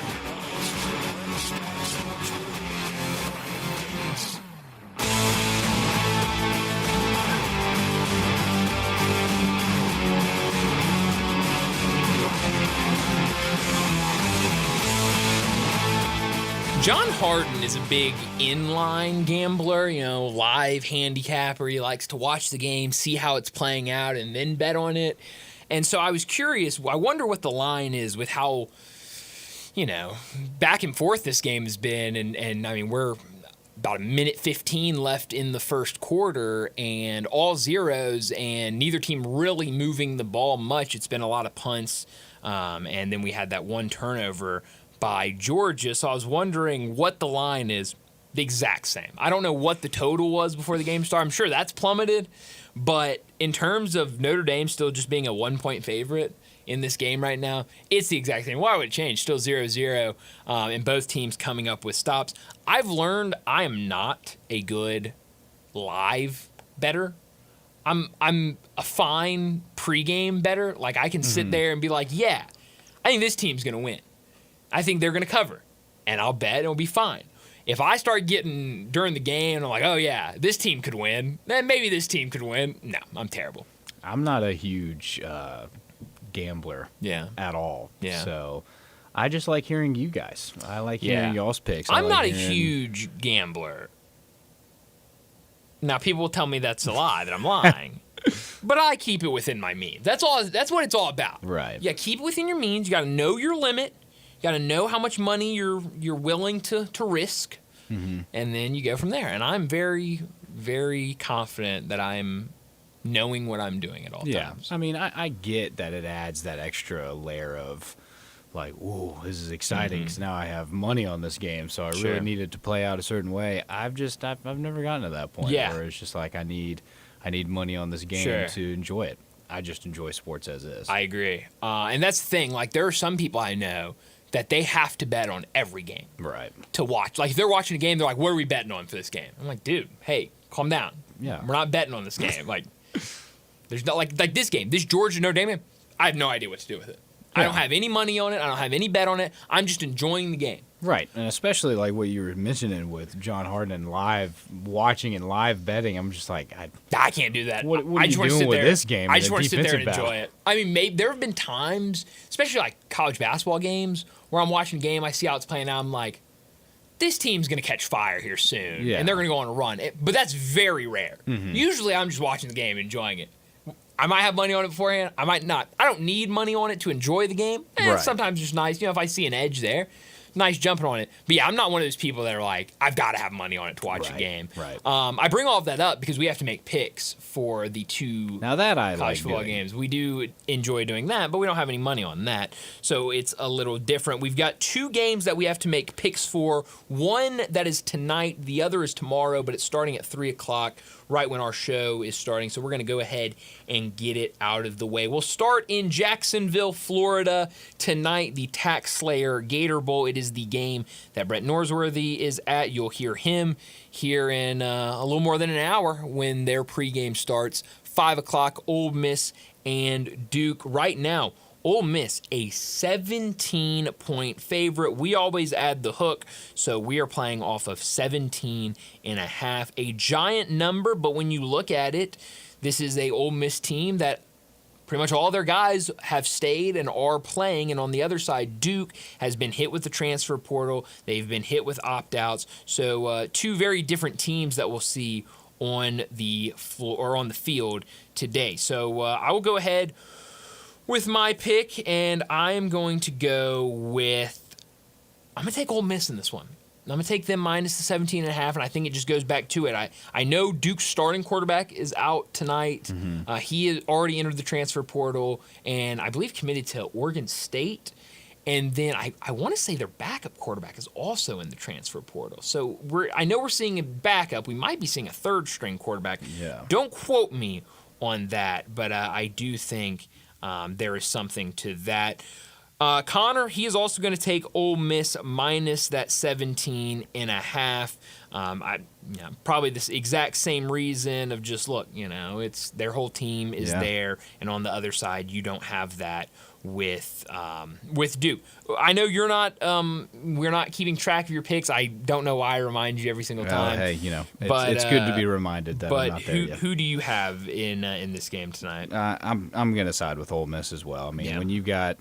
your hosts, Sports Movie, Brian Davis. John Harden is a big inline gambler, live handicapper. He likes to watch the game, see how it's playing out, and then bet on it. And so I was curious. I wonder what the line is with how, back and forth this game has been. And I mean, we're about a minute 15 left in the first quarter and all zeros and neither team really moving the ball much. It's been a lot of punts. And then we had that one turnover by Georgia. So I was wondering what the line is. The exact same. I don't know what the total was before the game started. I'm sure that's plummeted. But in terms of Notre Dame still just being a 1-point favorite in this game right now, it's the exact same. Why would it change? Still 0-0, and both teams coming up with stops. I've learned I am not a good live bettor. I'm a fine pregame bettor. Like, I can sit there and be like, yeah, I think this team's going to win. I think they're going to cover. And I'll bet it'll be fine. If I start getting during the game and I'm like, oh, yeah, this team could win, then maybe this team could win. No, I'm terrible. I'm not a huge gambler at all. Yeah. So I just like hearing you guys. I like hearing y'all's picks. I'm not a huge gambler. Now, people will tell me that's a lie, that I'm lying. But I keep it within my means. That's all. That's what it's all about. Right. Yeah, keep it within your means. You got to know your limit. You got to know how much money you're willing to risk. Mm-hmm. And then you go from there. And I'm very, very confident that I'm knowing what I'm doing at all times. I mean, I get that it adds that extra layer of, like, ooh, this is exciting because now I have money on this game, so I really need it to play out a certain way. I've never gotten to that point where it's just like I need money on this game to enjoy it. I just enjoy sports as is. I agree. And that's the thing. Like, there are some people I know that they have to bet on every game. Right. To watch. Like, if they're watching a game, they're like, what are we betting on for this game? I'm like, dude, hey, calm down. Yeah. We're not betting on this game. Like, there's not like this game, this Georgia Notre Dame game, I have no idea what to do with it. Yeah. I don't have any money on it. I don't have any bet on it. I'm just enjoying the game. Right. And especially like what you were mentioning with John Harden and live watching and live betting, I'm just like, I can't do that. What are you doing with this game? I just want to sit there and enjoy it. I mean, maybe there have been times, especially like college basketball games, where I'm watching a game, I see how it's playing out, I'm like, this team's going to catch fire here soon, and they're going to go on a run. But that's very rare. Mm-hmm. Usually I'm just watching the game, enjoying it. I might have money on it beforehand. I might not. I don't need money on it to enjoy the game. Sometimes it's just nice. If I see an edge there, nice jumping on it. But yeah, I'm not one of those people that are like, I've got to have money on it to watch a game. Right. I bring all of that up because we have to make picks for the two college football games. We do enjoy doing that, but we don't have any money on that. So it's a little different. We've got two games that we have to make picks for. One that is tonight. The other is tomorrow, but it's starting at 3 o'clock, right when our show is starting. So we're going to go ahead and get it out of the way. We'll start in Jacksonville, Florida tonight, the Tax Slayer Gator Bowl. It is the game that Brett Norsworthy is at. You'll hear him here in a little more than an hour when their pregame starts. 5 o'clock, Ole Miss and Duke. Right now, Ole Miss, a 17-point favorite. We always add the hook, so we are playing off of 17.5. A giant number, but when you look at it, this is a Ole Miss team that pretty much all their guys have stayed and are playing. And on the other side, Duke has been hit with the transfer portal. They've been hit with opt-outs. So two very different teams that we'll see on the floor or on the field today. So I will go ahead with my pick, and I am going to go with – I'm going to take Ole Miss in this one. I'm going to take them minus the 17.5, and I think it just goes back to it. I know Duke's starting quarterback is out tonight. He has already entered the transfer portal, and I believe committed to Oregon State. And then I want to say their backup quarterback is also in the transfer portal. So I know we're seeing a backup. We might be seeing a third-string quarterback. Yeah. Don't quote me on that, but I do think there is something to that. Connor, he is also going to take Ole Miss minus that 17.5. Probably this exact same reason of just, look, it's their whole team is there, and on the other side, you don't have that with Duke. I know you're not. We're not keeping track of your picks. I don't know why I remind you every single time. Hey, it's good to be reminded that I'm not there yet. Who do you have in this game tonight? I'm going to side with Ole Miss as well. I mean, when you got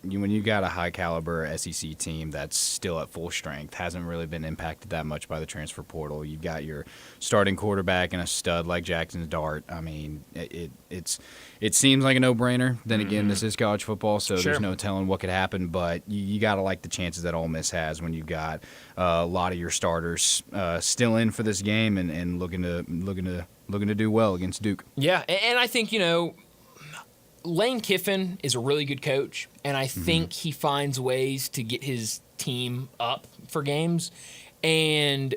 a high caliber SEC team that's still at full strength, hasn't really been impacted that much by the transfer portal. You've got your starting quarterback and a stud like Jackson Dart. I mean, it seems like a no-brainer. Then again, this is college football, so there's no telling what could happen. But you got to like the chances that Ole Miss has when you've got a lot of your starters still in for this game and looking to do well against Duke. Yeah, and I think Lane Kiffin is a really good coach, and I think he finds ways to get his team up for games, and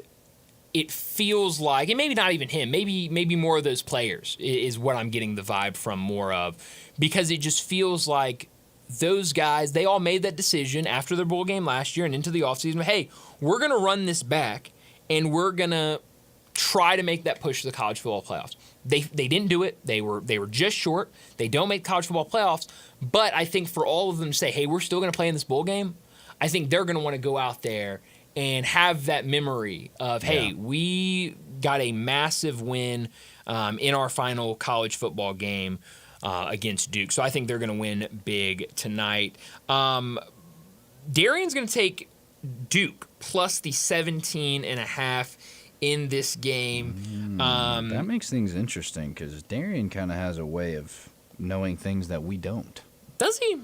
it feels like, and maybe not even him, maybe more of those players is what I'm getting the vibe from more of, because it just feels like those guys, they all made that decision after their bowl game last year and into the offseason. Hey, we're going to run this back, and we're going to try to make that push to the college football playoffs. They didn't do it. They were just short. They don't make college football playoffs, but I think for all of them to say, hey, we're still going to play in this bowl game, I think they're going to want to go out there and have that memory of, hey, we got a massive win in our final college football game against Duke. So I think they're going to win big tonight. Darian's going to take Duke plus the 17.5 in this game. That makes things interesting because Darian kind of has a way of knowing things that we don't. Does he?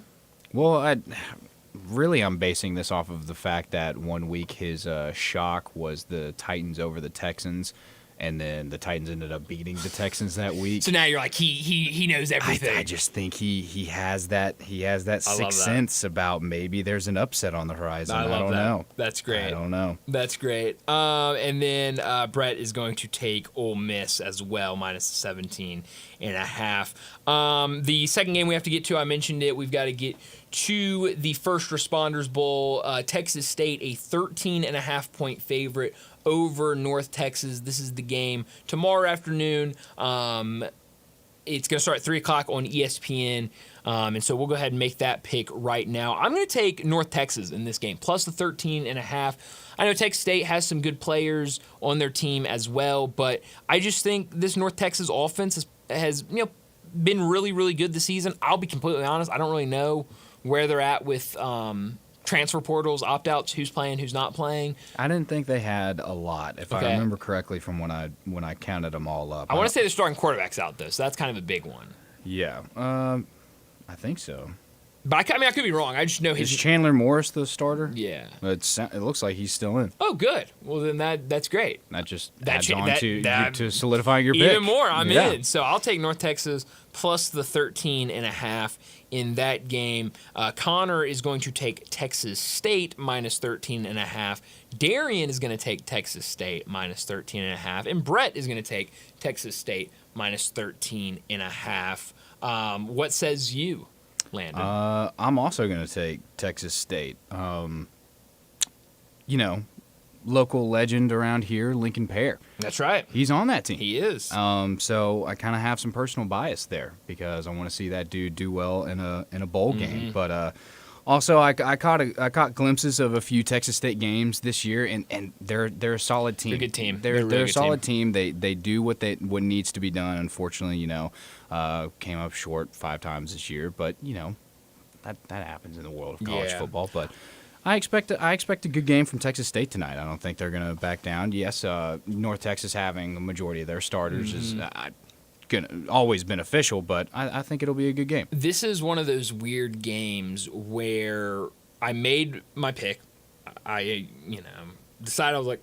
Well, I'm basing this off of the fact that 1 week his shock was the Titans over the Texans, and then the Titans ended up beating the Texans that week. So now you're like, he knows everything. I just think he has that sixth sense about maybe there's an upset on the horizon. I don't know. That's great. I don't know. That's great. And then Brett is going to take Ole Miss as well, minus 17.5. The second game we have to get to, I mentioned it, we've got to get to the First Responders Bowl. Texas State, a 13.5-point favorite over North Texas. This is the game tomorrow afternoon. It's going to start at 3 o'clock on ESPN, and so we'll go ahead and make that pick right now. I'm going to take North Texas in this game, plus the 13.5. I know Texas State has some good players on their team as well, but I just think this North Texas offense has been really, really good this season. I'll be completely honest, I don't really know where they're at with transfer portals, opt-outs, who's playing, who's not playing. I didn't think they had a lot, if I remember correctly from when I counted them all up. I want to say the starting quarterback's out, though, so that's kind of a big one. Yeah, I think so. But I could be wrong. I just know his... Is Chandler Morris the starter? Yeah. It looks like he's still in. Oh, good. Well, then that's great. That just adds on to solidifying your pick. Even more, I'm in. So I'll take North Texas plus the 13.5 in that game. Connor is going to take Texas State minus 13.5. Darian is going to take Texas State minus 13.5. And Brett is going to take Texas State minus 13.5. What says you, Landon? I'm also going to take Texas State. local legend around here, Lincoln Pear. That's right. He's on that team. He is. So I kind of have some personal bias there because I want to see that dude do well in a bowl game. But also, I caught glimpses of a few Texas State games this year, and they're a solid team. They're a good team. They're They're a really a good solid team. They do what needs to be done. Unfortunately, came up short 5 times this year, but that happens in the world of college football. But I expect a good game from Texas State tonight. I don't think they're going to back down. Yes, North Texas having a majority of their starters is always beneficial, but I think it'll be a good game. This is one of those weird games where I made my pick. I decided I was like,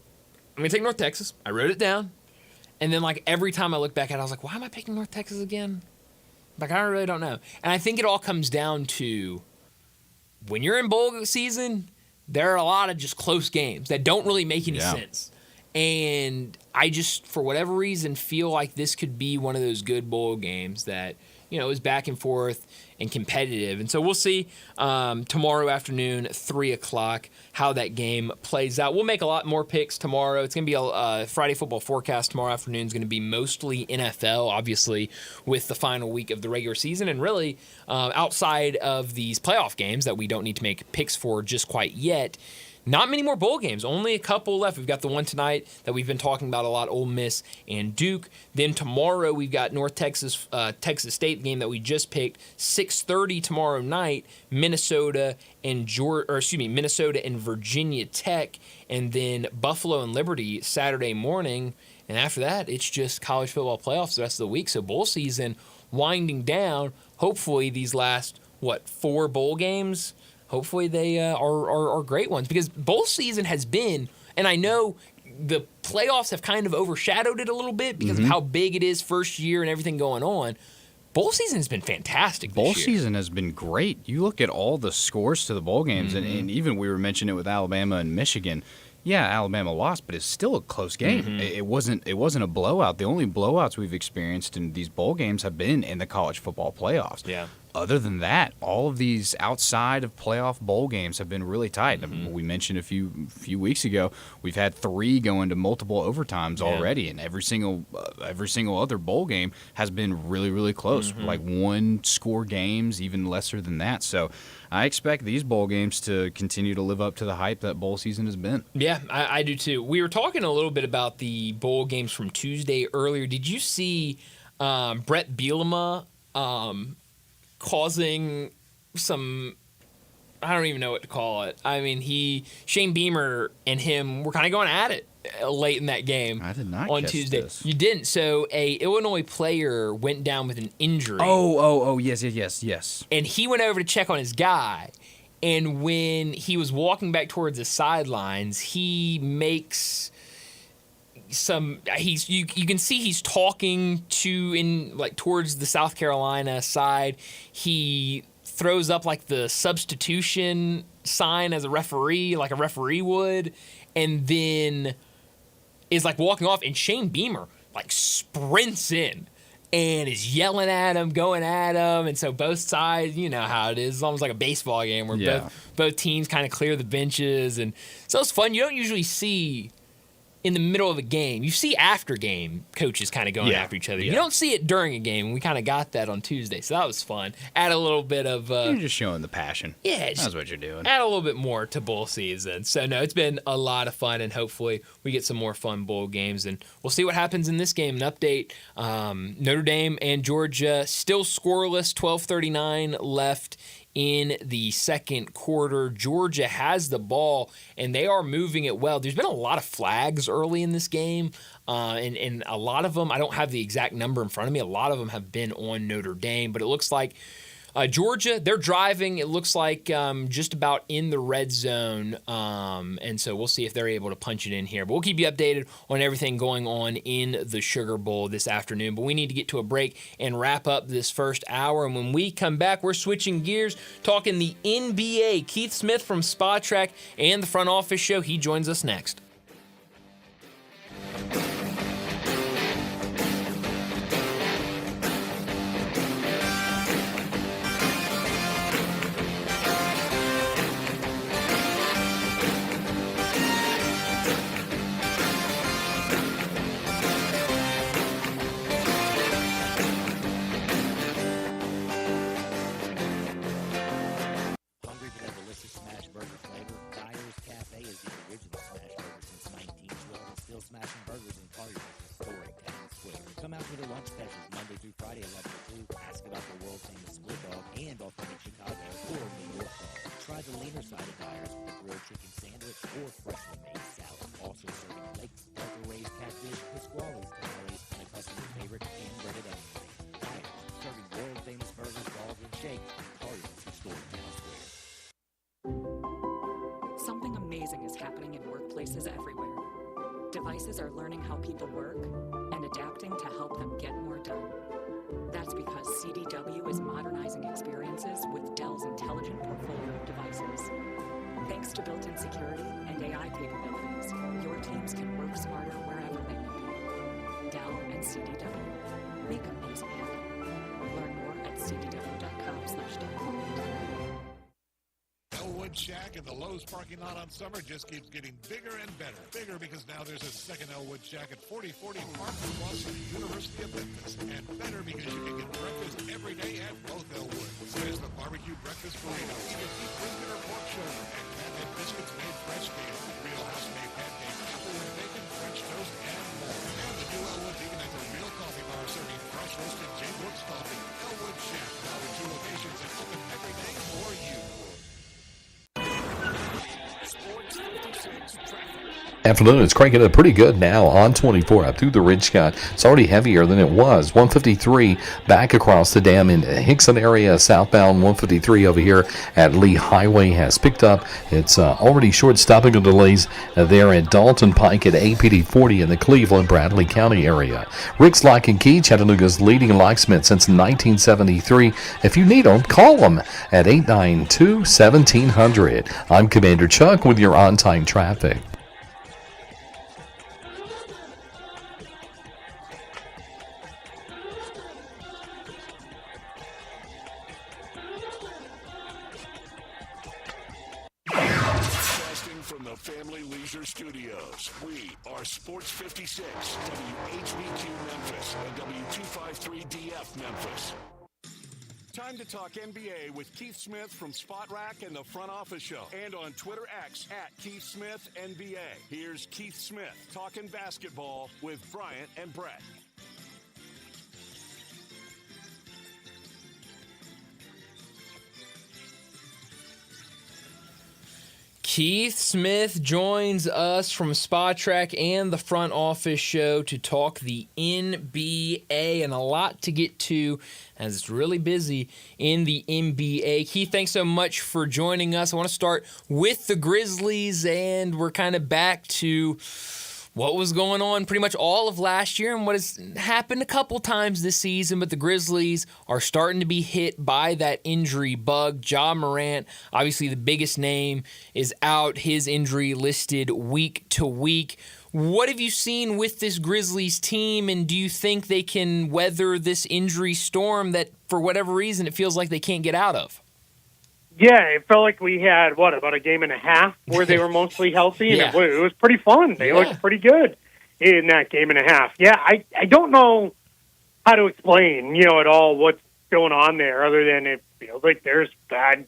I'm going to take North Texas. I wrote it down. And then every time I look back at it, I was like, why am I picking North Texas again? I really don't know. And I think it all comes down to when you're in bowl season, there are a lot of just close games that don't really make any sense. And I just, for whatever reason, feel like this could be one of those good bowl games that, is back and forth and competitive. And so we'll see tomorrow afternoon, 3 o'clock, how that game plays out. We'll make a lot more picks tomorrow. It's going to be a Friday football forecast tomorrow afternoon. Is going to be mostly NFL, obviously, with the final week of the regular season. And really, outside of these playoff games that we don't need to make picks for just quite yet, not many more bowl games, only a couple left. We've got the one tonight that we've been talking about a lot, Ole Miss and Duke. Then tomorrow we've got North Texas, Texas State game that we just picked, 6:30 tomorrow night, Minnesota and Virginia Tech, and then Buffalo and Liberty Saturday morning. And after that, it's just college football playoffs the rest of the week. So bowl season winding down. Hopefully these last 4 bowl games, hopefully they are great ones, because bowl season has been, and I know the playoffs have kind of overshadowed it a little bit because of how big it is first year and everything going on. Bowl season has been fantastic this year. Bowl season has been great. You look at all the scores to the bowl games, and even we were mentioning it with Alabama and Michigan. Yeah, Alabama lost, but it's still a close game. It wasn't a blowout. The only blowouts we've experienced in these bowl games have been in the college football playoffs. Yeah. Other than that, all of these outside of playoff bowl games have been really tight. We mentioned a few weeks ago, we've had 3 go into multiple overtimes already, and every single other bowl game has been really, really close. Like 1-score games, even lesser than that. So I expect these bowl games to continue to live up to the hype that bowl season has been. Yeah, I do too. We were talking a little bit about the bowl games from Tuesday earlier. Did you see Brett Bielema causing some, I don't even know what to call it. I mean, Shane Beamer and him were kind of going at it late in that game. I did not on catch Tuesday. this. You didn't. So a Illinois player went down with an injury. Oh, yes. And he went over to check on his guy. And when he was walking back towards the sidelines, he makes you can see he's talking towards the South Carolina side. He throws up the substitution sign as a referee, like a referee would, and then is walking off, and Shane Beamer sprints in and is yelling at him, going at him. And so both sides, you know how it is. It's almost like a baseball game where both teams kind of clear the benches. And so it's fun. You don't usually see in the middle of a game. You see after game coaches kind of going after each other. You don't see it during a game. And we kind of got that on Tuesday. So that was fun. Add a little bit of... you're just showing the passion. Yeah. That's what you're doing. Add a little bit more to bowl season. So, no, it's been a lot of fun, and hopefully we get some more fun bowl games. And we'll see what happens in this game. An update, Notre Dame and Georgia still scoreless, 12:39 left in the second quarter. Georgia has the ball, and they are moving it well. There's been a lot of flags early in this game, and a lot of them, I don't have the exact number in front of me, a lot of them have been on Notre Dame, but it looks like Georgia, they're driving. It looks like just about in the red zone, and so we'll see if they're able to punch it in here. But we'll keep you updated on everything going on in the Sugar Bowl this afternoon. But we need to get to a break and wrap up this first hour. And when we come back, we're switching gears, talking the NBA. Keith Smith from Spa Track and the Front Office Show, he joins us next. Come out for the lunch specials Monday through Friday, 11 to 2. Ask about the world famous split dog and authentic Chicago or New York dog. Try the leaner side of Dyers with a grilled chicken sandwich or freshly made salad. Also serving lakes, Delta-raised catfish, Pasquale's tamales, and a customer favorite hand-breaded onion ring. Dyers, serving world famous burgers, balls, and shakes. Call your local store in Town Square. Something amazing is happening in workplaces everywhere. Devices are learning how people work and adapting to help them get more done. That's because CDW is modernizing experiences with Dell's intelligent portfolio of devices. Thanks to built-in security and AI capabilities, your teams can work smarter wherever they may be. Dell and CDW. Make amazing happen. Learn more at cdw.com/Dell. Elwood Shack in the Lowe's parking lot on summer just keeps getting bigger and better. Bigger because now there's a second Elwood Shack at 4040 Park across from the University of Memphis. And better because you can get breakfast every day at both Elwood. There's the barbecue breakfast burrito, even beef brisket or pork shoulder, and pancake biscuits made fresh daily. Real house-made pancakes, apple and bacon, French toast, and more. And the new Elwood even has a real coffee bar serving fresh roasted J. Brooks coffee. Elwood Shack, now with 2 locations and open every day for you. Afternoon, it's cranking up pretty good now on 24 up through the Ridgecott. It's already heavier than it was. 153 back across the dam in Hickson area, southbound 153 over here at Lee Highway has picked up. It's already short stopping of delays there at Dalton Pike at APD 40 in the Cleveland-Bradley County area. Rick's Lock and Key, Chattanooga's leading locksmith since 1973. If you need them, call them at 892-1700. I'm Commander Chuck with your on-time traffic. From the Family Leisure Studios, we are Sports 56, WHBQ Memphis, and W253DF Memphis. Time to talk NBA with Keith Smith from Spot Rack and the Front Office Show, and on Twitter X at Keith Smith NBA. Here's Keith Smith talking basketball with Bryant and Brett. Keith Smith joins us from Spot Track and the Front Office Show to talk the NBA, and a lot to get to as it's really busy in the NBA. Keith, thanks so much for joining us. I want to start with the Grizzlies, and we're kind of back to what was going on pretty much all of last year and what has happened a couple times this season, but the Grizzlies are starting to be hit by that injury bug. Ja Morant, obviously the biggest name, is out. His injury listed week to week. What have you seen with this Grizzlies team, and do you think they can weather this injury storm that, for whatever reason, it feels like they can't get out of? Yeah, it felt like we had, about a game and a half where they were mostly healthy, and it was pretty fun. They looked pretty good in that game and a half. Yeah, I don't know how to explain, at all what's going on there other than it feels like there's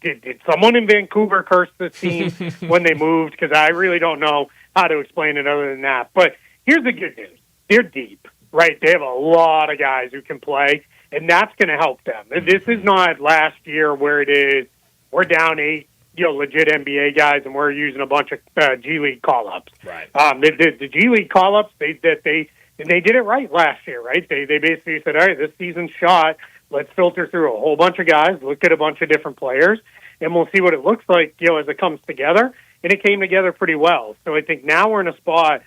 did someone in Vancouver curse this team when they moved? Because I really don't know how to explain it other than that. But here's the good news. They're deep, right? They have a lot of guys who can play, and that's going to help them. This is not last year where it is, we're down 8, legit NBA guys, and we're using a bunch of G League call-ups. Right. The G League call-ups, they did it right last year, right? They basically said, all right, this season's shot. Let's filter through a whole bunch of guys, look at a bunch of different players, and we'll see what it looks like, as it comes together. And it came together pretty well. So I think now we're in a spot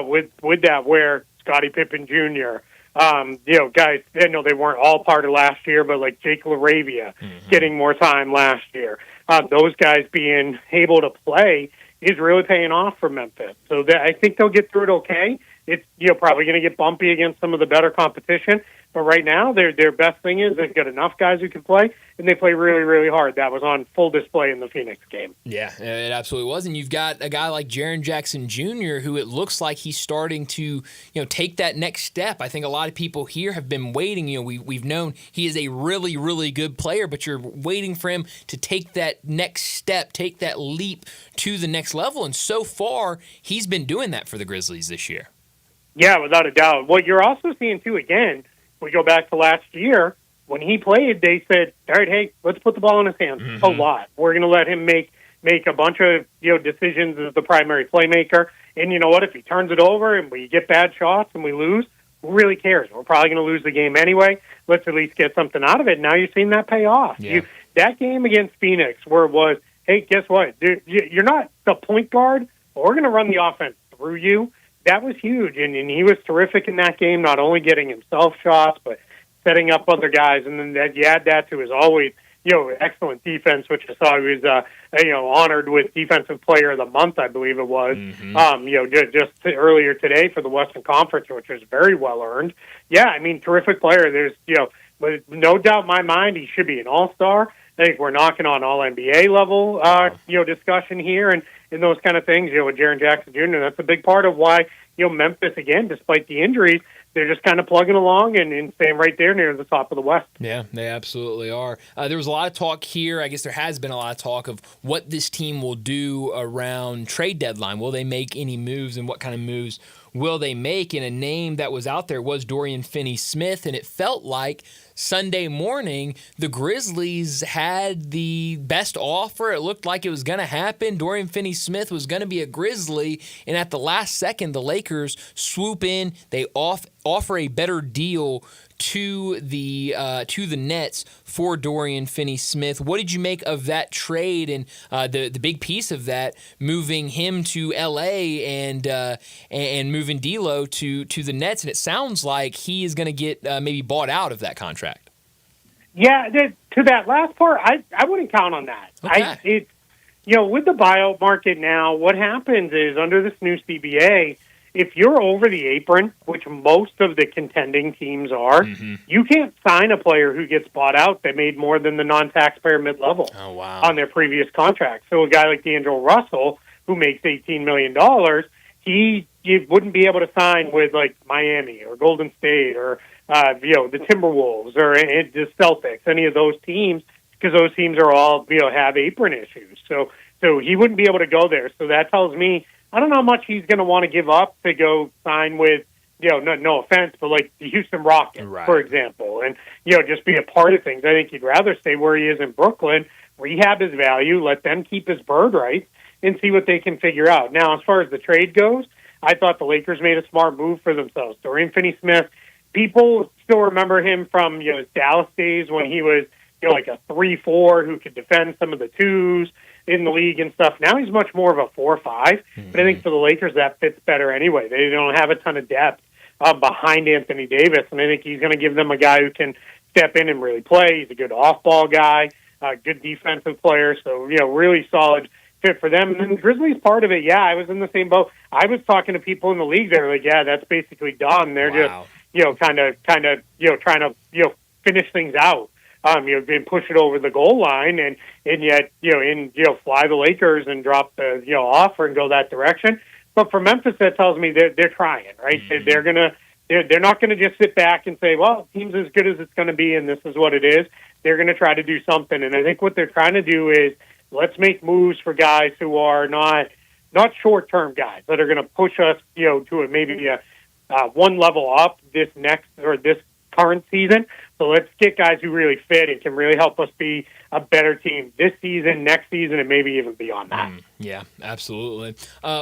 with that where Scottie Pippen Jr., guys, I know they weren't all part of last year, but like Jake LaRavia getting more time last year. Those guys being able to play is really paying off for Memphis. So I think they'll get through it okay. It's probably going to get bumpy against some of the better competition. But right now, their best thing is they've got enough guys who can play, and they play really, really hard. That was on full display in the Phoenix game. Yeah, it absolutely was. And you've got a guy like Jaren Jackson Jr., who it looks like he's starting to take that next step. I think a lot of people here have been waiting. We've known he is a really, really good player, but you're waiting for him to take that next step, take that leap to the next level. And so far, he's been doing that for the Grizzlies this year. Yeah, without a doubt. What you're also seeing, too, again, we go back to last year, when he played, they said, all right, hey, let's put the ball in his hands a lot. We're going to let him make a bunch of decisions as the primary playmaker. And you know what? If he turns it over and we get bad shots and we lose, who really cares? We're probably going to lose the game anyway. Let's at least get something out of it. Now you're seeing that pay off. Yeah. That game against Phoenix where it was, hey, guess what? Dude, you're not the point guard, but we're going to run the offense through you. That was huge, and he was terrific in that game, not only getting himself shots, but setting up other guys. And then that you add that to his always, excellent defense, which I saw he was, honored with Defensive Player of the Month, I believe it was, just earlier today for the Western Conference, which was very well earned. Yeah, I mean, terrific player. There's, but no doubt in my mind he should be an all-star. I think we're knocking on all-NBA level, discussion here and those kind of things, with Jaren Jackson Jr. That's a big part of why, Memphis, again, despite the injuries, they're just kind of plugging along and staying right there near the top of the West. Yeah, they absolutely are. There was a lot of talk here. I guess there has been a lot of talk of what this team will do around trade deadline. Will they make any moves, and what kind of moves will they make? And a name that was out there was Dorian Finney-Smith, and it felt like Sunday morning the Grizzlies had the best offer. It looked like it was going to happen. Dorian Finney-Smith was going to be a Grizzly, and at the last second the Lakers swoop in. They offer a better deal to the Nets for Dorian Finney-Smith. What did you make of that trade and the big piece of that, moving him to L.A. and moving D'Lo to the Nets? And it sounds like he is going to get maybe bought out of that contract. Yeah, to that last part, I wouldn't count on that. Okay. With the buyout market now, what happens is under this new CBA, if you're over the apron, which most of the contending teams are, you can't sign a player who gets bought out that made more than the non-taxpayer mid-level on their previous contract. So a guy like D'Angelo Russell, who makes $18 million, he wouldn't be able to sign with like Miami or Golden State or the Timberwolves or the Celtics, any of those teams, because those teams are all have apron issues. So he wouldn't be able to go there. So that tells me, I don't know how much he's going to want to give up to go sign with, no offense, but like the Houston Rockets, for example, and, just be a part of things. I think he'd rather stay where he is in Brooklyn, rehab his value, let them keep his bird rights, and see what they can figure out. Now, as far as the trade goes, I thought the Lakers made a smart move for themselves. Dorian Finney-Smith, people still remember him from, his Dallas days when he was, like a 3-4 who could defend some of the twos in the league and stuff. Now he's much more of a 4-5, but I think for the Lakers that fits better anyway. They don't have a ton of depth behind Anthony Davis, and I think he's going to give them a guy who can step in and really play. He's a good off-ball guy, good defensive player, so, really solid fit for them. And then the Grizzlies part of it, yeah, I was in the same boat. I was talking to people in the league that were like, yeah, that's basically done. They're just, kind of, trying to, finish things out. And push it over the goal line, and yet, fly the Lakers and drop the, offer and go that direction. But for Memphis, that tells me they're trying, right? They're not gonna just sit back and say, well, the team's as good as it's gonna be, and this is what it is. They're gonna try to do something, and I think what they're trying to do is let's make moves for guys who are not short-term guys that are gonna push us, to maybe one level up this next or this current season. So let's get guys who really fit and can really help us be a better team this season, next season, and maybe even beyond that. Yeah, absolutely.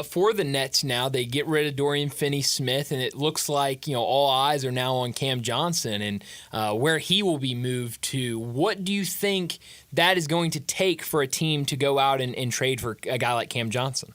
For the Nets now, they get rid of Dorian Finney-Smith, and it looks like all eyes are now on Cam Johnson and where he will be moved to. What do you think that is going to take for a team to go out and trade for a guy like Cam Johnson?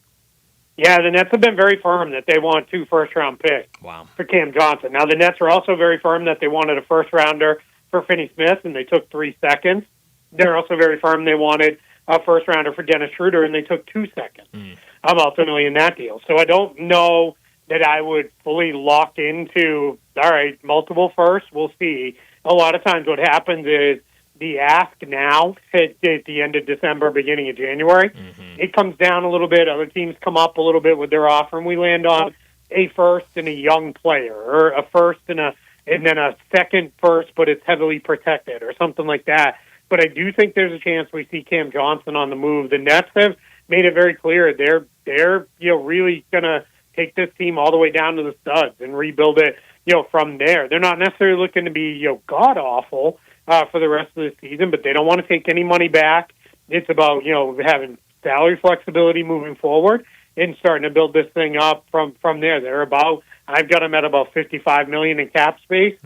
Yeah, the Nets have been very firm that they want 2 first-round picks for Cam Johnson. Now, the Nets are also very firm that they wanted a first-rounder for Finney-Smith, and they took 3 seconds. They're also very firm they wanted a first-rounder for Dennis Schroeder, and they took 2 seconds ultimately in that deal. So I don't know that I would fully lock into, all right, multiple firsts. We'll see. A lot of times what happens is the ask now at the end of December, beginning of January, it comes down a little bit. Other teams come up a little bit with their offer, and we land on a first and a young player, or a first and then a second first, but it's heavily protected or something like that. But I do think there's a chance we see Cam Johnson on the move. The Nets have made it very clear they're really going to take this team all the way down to the studs and rebuild it, from there. They're not necessarily looking to be, god awful for the rest of the season, but they don't want to take any money back. It's about, having salary flexibility moving forward and starting to build this thing up from there. I've got them at about $55 million in cap space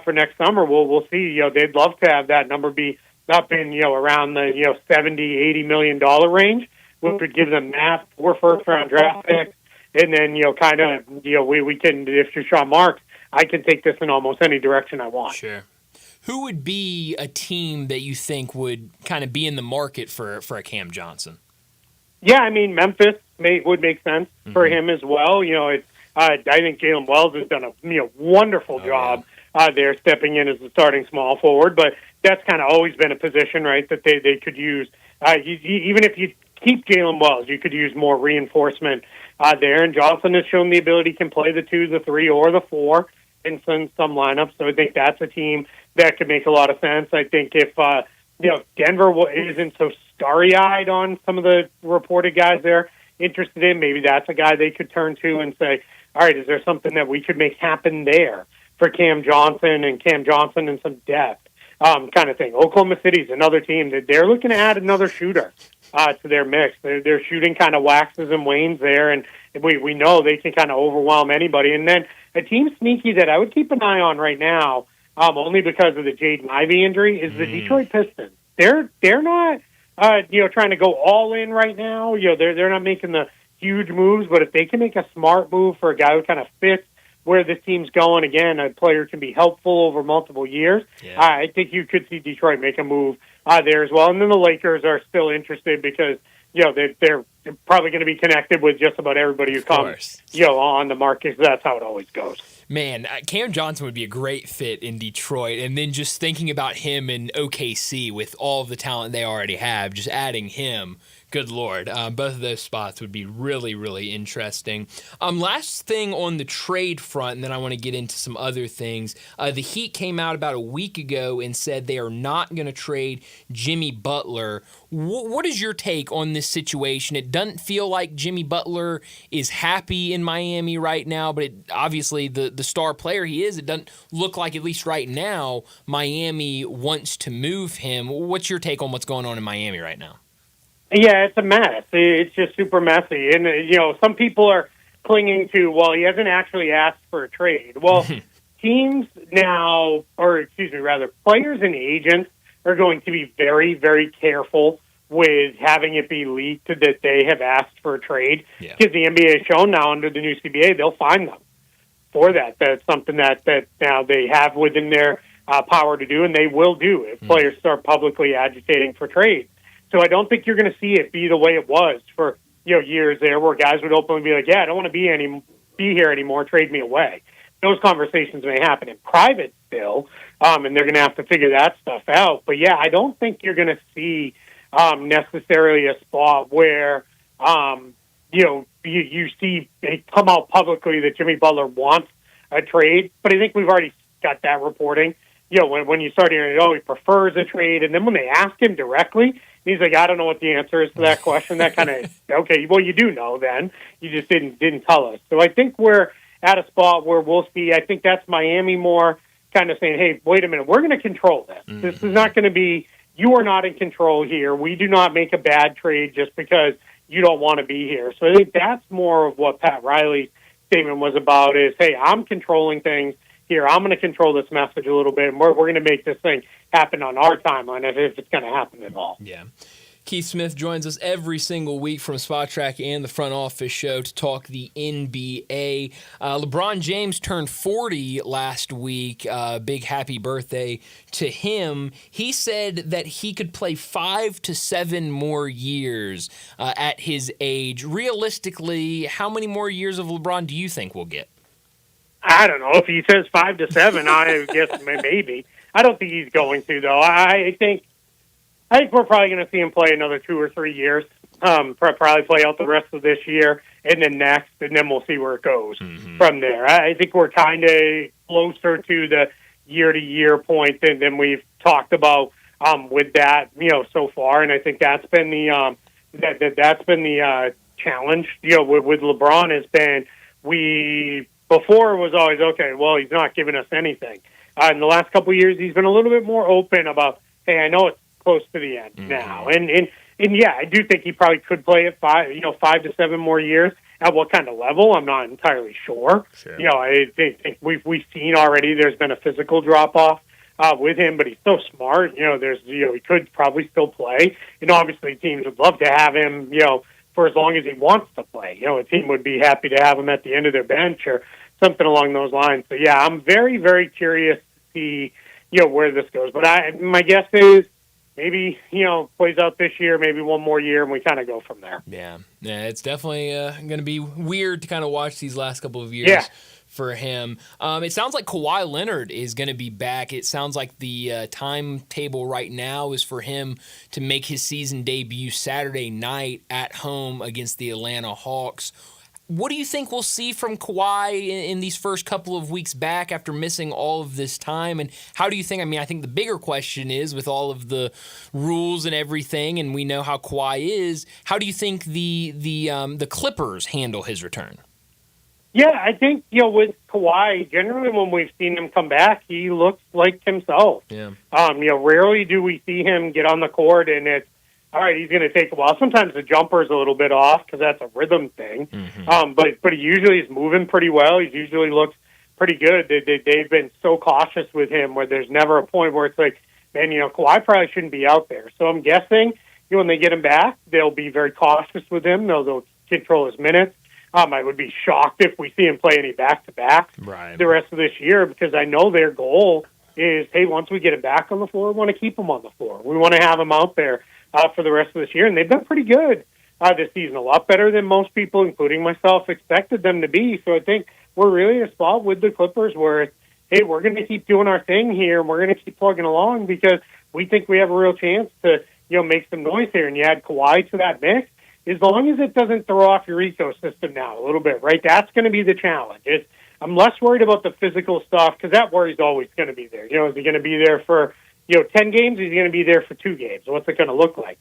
for next summer. We'll see. They'd love to have that number be up in around the $70-80 million range, which would give them that 4 first-round draft picks, and then we can, if you're Sean Marks, I can take this in almost any direction I want. Sure. Who would be a team that you think would kind of be in the market for a Cam Johnson? Yeah, I mean, Memphis would make sense for him as well. I think Jalen Wells has done a wonderful job there, stepping in as the starting small forward. But that's kind of always been a position, right, that they could use. Even if you keep Jalen Wells, you could use more reinforcement there. And Johnson has shown the ability can play the 2, the 3, or the 4 in some lineups. So I think that's a team that could make a lot of sense. I think if Denver isn't so starry-eyed on some of the reported guys they're interested in, maybe that's a guy they could turn to and say, all right, is there something that we could make happen there for Cam Johnson and some depth kind of thing. Oklahoma City's another team that they're looking to add another shooter to their mix. Their shooting kind of waxes and wanes there, and we know they can kind of overwhelm anybody. And then a team sneaky that I would keep an eye on right now, only because of the Jaden Ivey injury, is the Detroit Pistons. They're not trying to go all in right now. They're not making the huge moves, but if they can make a smart move for a guy who kind of fits where this team's going, again, a player can be helpful over multiple years. Yeah. I think you could see Detroit make a move there as well. And then the Lakers are still interested because they're probably going to be connected with just about everybody who comes on the market. That's how it always goes. Man, Cam Johnson would be a great fit in Detroit. And then just thinking about him in OKC with all of the talent they already have, just adding him, good Lord. Both of those spots would be really, really interesting. Last thing on the trade front, and then I want to get into some other things. The Heat came out about a week ago and said they are not going to trade Jimmy Butler. What is your take on this situation? It doesn't feel like Jimmy Butler is happy in Miami right now, but obviously the star player he is, it doesn't look like, at least right now, Miami wants to move him. What's your take on what's going on in Miami right now? Yeah, it's a mess. It's just super messy. And, some people are clinging to, well, he hasn't actually asked for a trade. Well, teams now, players and agents are going to be very, very careful with having it be leaked that they have asked for a trade. Because the NBA has shown now under the new CBA, they'll fine them for that. That's something that now they have within their power to do, and they will do if players start publicly agitating for trade. So I don't think you're going to see it be the way it was for years there, where guys would openly be like, "Yeah, I don't want to be here anymore. Trade me away." Those conversations may happen in private still, and they're going to have to figure that stuff out. But yeah, I don't think you're going to see necessarily a spot where you see it come out publicly that Jimmy Butler wants a trade. But I think we've already got that reporting. When you start hearing, he prefers a trade, and then when they ask him directly, he's like, I don't know what the answer is to that question. That kind of, okay, well, you do know then. You just didn't tell us. So I think we're at a spot where we'll see. I think that's Miami more kind of saying, hey, wait a minute, we're going to control this. Mm-hmm. This is not going to be, you are not in control here. We do not make a bad trade just because you don't want to be here. So I think that's more of what Pat Riley's statement was about is, hey, I'm controlling things here. I'm going to control this message a little bit, and we're going to make this thing happen on our timeline if it's going to happen at all. Yeah. Keith Smith joins us every single week from Spot Track and the Front Office Show to talk the NBA. LeBron James turned 40 last week. Big happy birthday to him. He said that he could play 5 to 7 more years at his age. Realistically, how many more years of LeBron do you think we'll get? I don't know. If he says 5 to 7, I guess maybe. I don't think he's going to, though. I think we're probably going to see him play another 2 or 3 years. Probably play out the rest of this year and then next, and then we'll see where it goes from there. I think we're kind of closer to the year-to-year point than we've talked about with that, so far. And I think that's been the challenge, with LeBron has been, before was always, okay, well, he's not giving us anything. In the last couple of years, he's been a little bit more open about, hey, I know it's close to the end now. And yeah, I do think he probably could play it 5 to 7 more years. At what kind of level, I'm not entirely sure. I think we've seen already there's been a physical drop-off with him, but he's so smart. He could probably still play. Obviously teams would love to have him, for as long as he wants to play. A team would be happy to have him at the end of their bench or something along those lines. So, yeah, I'm very, very curious to see, where this goes. But my guess is maybe, plays out this year, maybe one more year, and we kind of go from there. Yeah, it's definitely going to be weird to kind of watch these last couple of years for him. It sounds like Kawhi Leonard is going to be back. It sounds like the timetable right now is for him to make his season debut Saturday night at home against the Atlanta Hawks. What do you think we'll see from Kawhi in these first couple of weeks back after missing all of this time? And how do you think, I think the bigger question is, with all of the rules and everything, and we know how Kawhi is, how do you think the Clippers handle his return? Yeah, I think, with Kawhi, generally when we've seen him come back, he looks like himself. Yeah. Rarely do we see him get on the court and it's, all right, he's going to take a while. Sometimes the jumper's a little bit off because that's a rhythm thing. But he usually is moving pretty well. He usually looks pretty good. They've been so cautious with him where there's never a point where it's like, man, Kawhi probably shouldn't be out there. So I'm guessing when they get him back, they'll be very cautious with him. They'll control his minutes. I would be shocked if we see him play any back-to-backs the rest of this year because I know their goal is, hey, once we get him back on the floor, we want to keep him on the floor. We want to have him out there for the rest of this year, and they've been pretty good this season, a lot better than most people, including myself, expected them to be. So I think we're really in a spot with the Clippers where, hey, we're going to keep doing our thing here, and we're going to keep plugging along because we think we have a real chance to, make some noise here. And you add Kawhi to that mix, as long as it doesn't throw off your ecosystem now a little bit, right? That's going to be the challenge. I'm less worried about the physical stuff because that worry's always going to be there. Is he going to be there for 10 games? Is he going to be there for 2 games? What's it going to look like?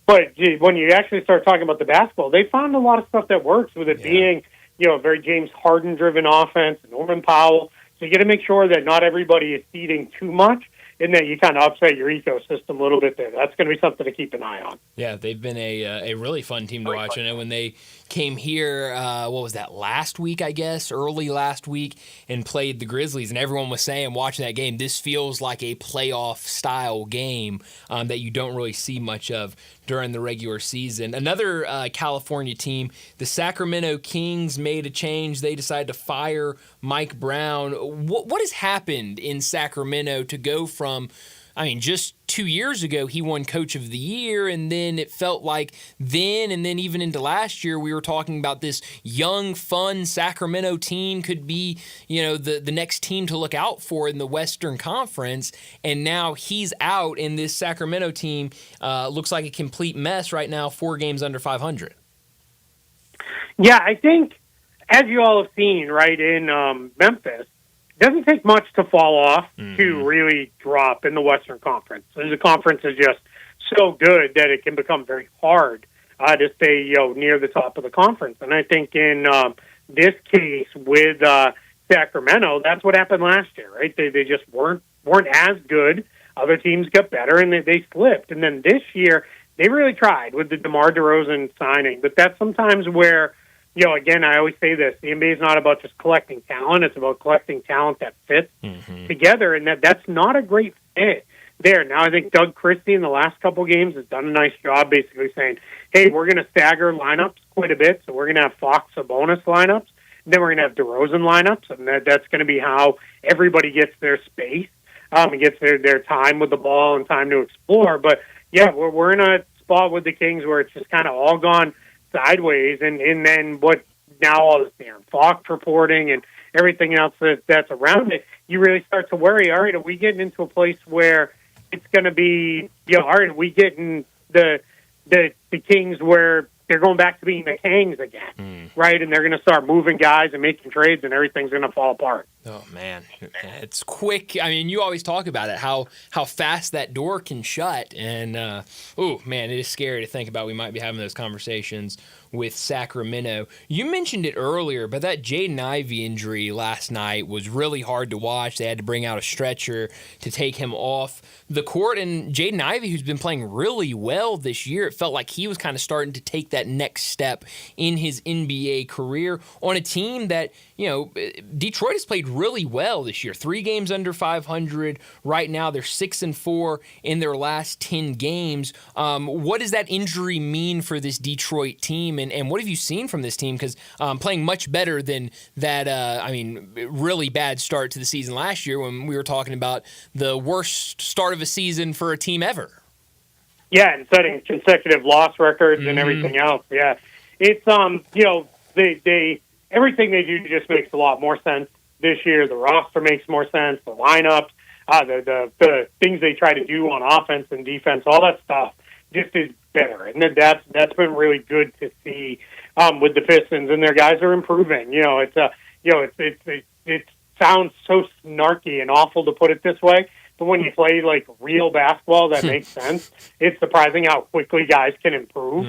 But when you actually start talking about the basketball, they found a lot of stuff that works with it being, a very James Harden-driven offense, Norman Powell. So you got to make sure that not everybody is feeding too much and that you kind of upset your ecosystem a little bit there. That's going to be something to keep an eye on. Yeah, they've been a really fun team to watch. I know when they came here, what was that, last week, I guess, early last week, and played the Grizzlies, and everyone was saying, watching that game, this feels like a playoff-style game that you don't really see much of during the regular season. Another California team, the Sacramento Kings, made a change. They decided to fire Mike Brown. What has happened in Sacramento to go from, just 2 years ago, he won Coach of the Year, and then it felt like and then even into last year, we were talking about this young, fun Sacramento team could be, the next team to look out for in the Western Conference, and now he's out, and this Sacramento team looks like a complete mess right now, 4 games under 500. Yeah, I think, as you all have seen, right, in Memphis, it doesn't take much to fall off to really drop in the Western Conference. The conference is just so good that it can become very hard to stay near the top of the conference. And I think in this case with Sacramento, that's what happened last year, right? They just weren't as good. Other teams got better, and they slipped. And then this year, they really tried with the DeMar DeRozan signing. But that's sometimes where, again, I always say this, the NBA is not about just collecting talent. It's about collecting talent that fits together, and that's not a great fit there. Now, I think Doug Christie in the last couple games has done a nice job basically saying, hey, we're going to stagger lineups quite a bit, so we're going to have Fox Sabonis lineups, and then we're going to have DeRozan lineups, and that's going to be how everybody gets their space and gets their time with the ball and time to explore. But, yeah, we're in a spot with the Kings where it's just kind of all gone sideways, and then what now all this Aaron Fox reporting and everything else that's around it, you really start to worry, all right, are we getting into a place where it's going to be, all right, are we getting the Kings where they're going back to being the Kings again, right? And they're going to start moving guys and making trades and everything's going to fall apart. Oh man, it's quick. I mean, you always talk about it, how fast that door can shut, and oh man, it is scary to think about. We might be having those conversations with Sacramento. You mentioned it earlier, but that Jaden Ivey injury last night was really hard to watch. They had to bring out a stretcher to take him off the court, and Jaden Ivey, who's been playing really well this year, it felt like he was kind of starting to take that next step in his NBA career on a team that, you know, Detroit has played really well this year. 3 games under 500 right now. They're 6-4 in their last 10 games. What does that injury mean for this Detroit team, and what have you seen from this team? Because playing much better than that, really bad start to the season last year when we were talking about the worst start of a season for a team ever. Yeah, and setting consecutive loss records and everything else. Yeah, it's they everything they do just makes a lot more sense this year. The roster makes more sense. The lineups, the things they try to do on offense and defense, all that stuff just is better, and that's been really good to see with the Pistons, and their guys are improving. It sounds so snarky and awful to put it this way, but when you play like real basketball that makes sense, it's surprising how quickly guys can improve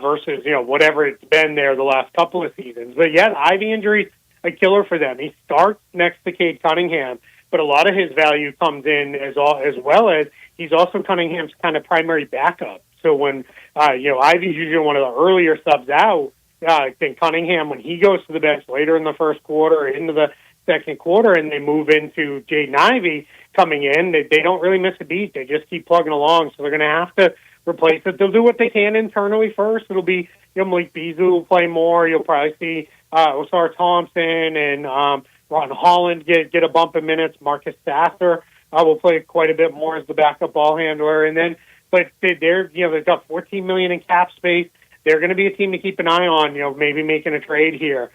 versus whatever it's been there the last couple of seasons. But yeah, the Ivy injury, a killer for them. He starts next to Cade Cunningham, but a lot of his value comes in as well as he's also Cunningham's kind of primary backup. So when Ivy's usually one of the earlier subs out, I think Cunningham, when he goes to the bench later in the first quarter, into the second quarter, and they move into Jaden Ivey coming in, they don't really miss a beat. They just keep plugging along. So they're going to have to replace it. They'll do what they can internally first. It'll be Malik Beasley will play more. You'll probably see Osar Thompson and Ron Holland get a bump in minutes. Marcus Sasser will play quite a bit more as the backup ball handler, and then. But they've got $14 million in cap space. They're going to be a team to keep an eye on. Maybe making a trade here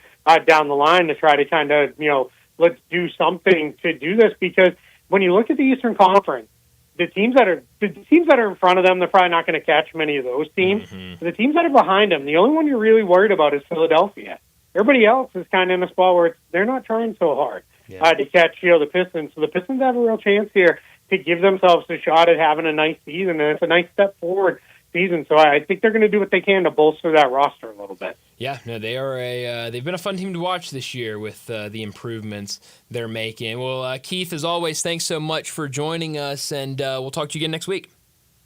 down the line to try to kind of let's do something to do this, because when you look at the Eastern Conference, the teams that are in front of them, they're probably not going to catch many of those teams. The teams that are behind them, the only one you're really worried about is Philadelphia. Everybody else is kind of in a spot where they're not trying so hard to catch the Pistons. So the Pistons have a real chance here to give themselves a shot at having a nice season, and it's a nice step forward season. So I think they're going to do what they can to bolster that roster a little bit. Yeah, no, they are they've been a fun team to watch this year with the improvements they're making. Well, Keith, as always, thanks so much for joining us, and we'll talk to you again next week.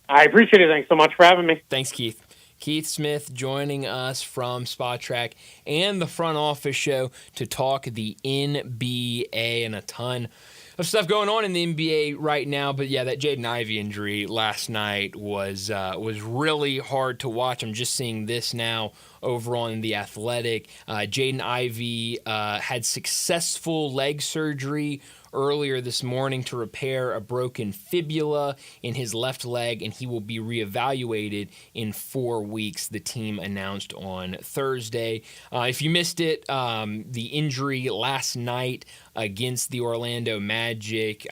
I appreciate it. Thanks so much for having me. Thanks, Keith. Keith Smith joining us from Spot Track and the Front Office Show to talk the NBA and a ton of stuff going on in the NBA right now. But yeah, that Jaden Ivey injury last night was really hard to watch. I'm just seeing this now over on The Athletic. Jaden Ivey had successful leg surgery earlier this morning to repair a broken fibula in his left leg, and he will be reevaluated in 4 weeks, the team announced on Thursday. If you missed it, the injury last night against the Orlando Magic,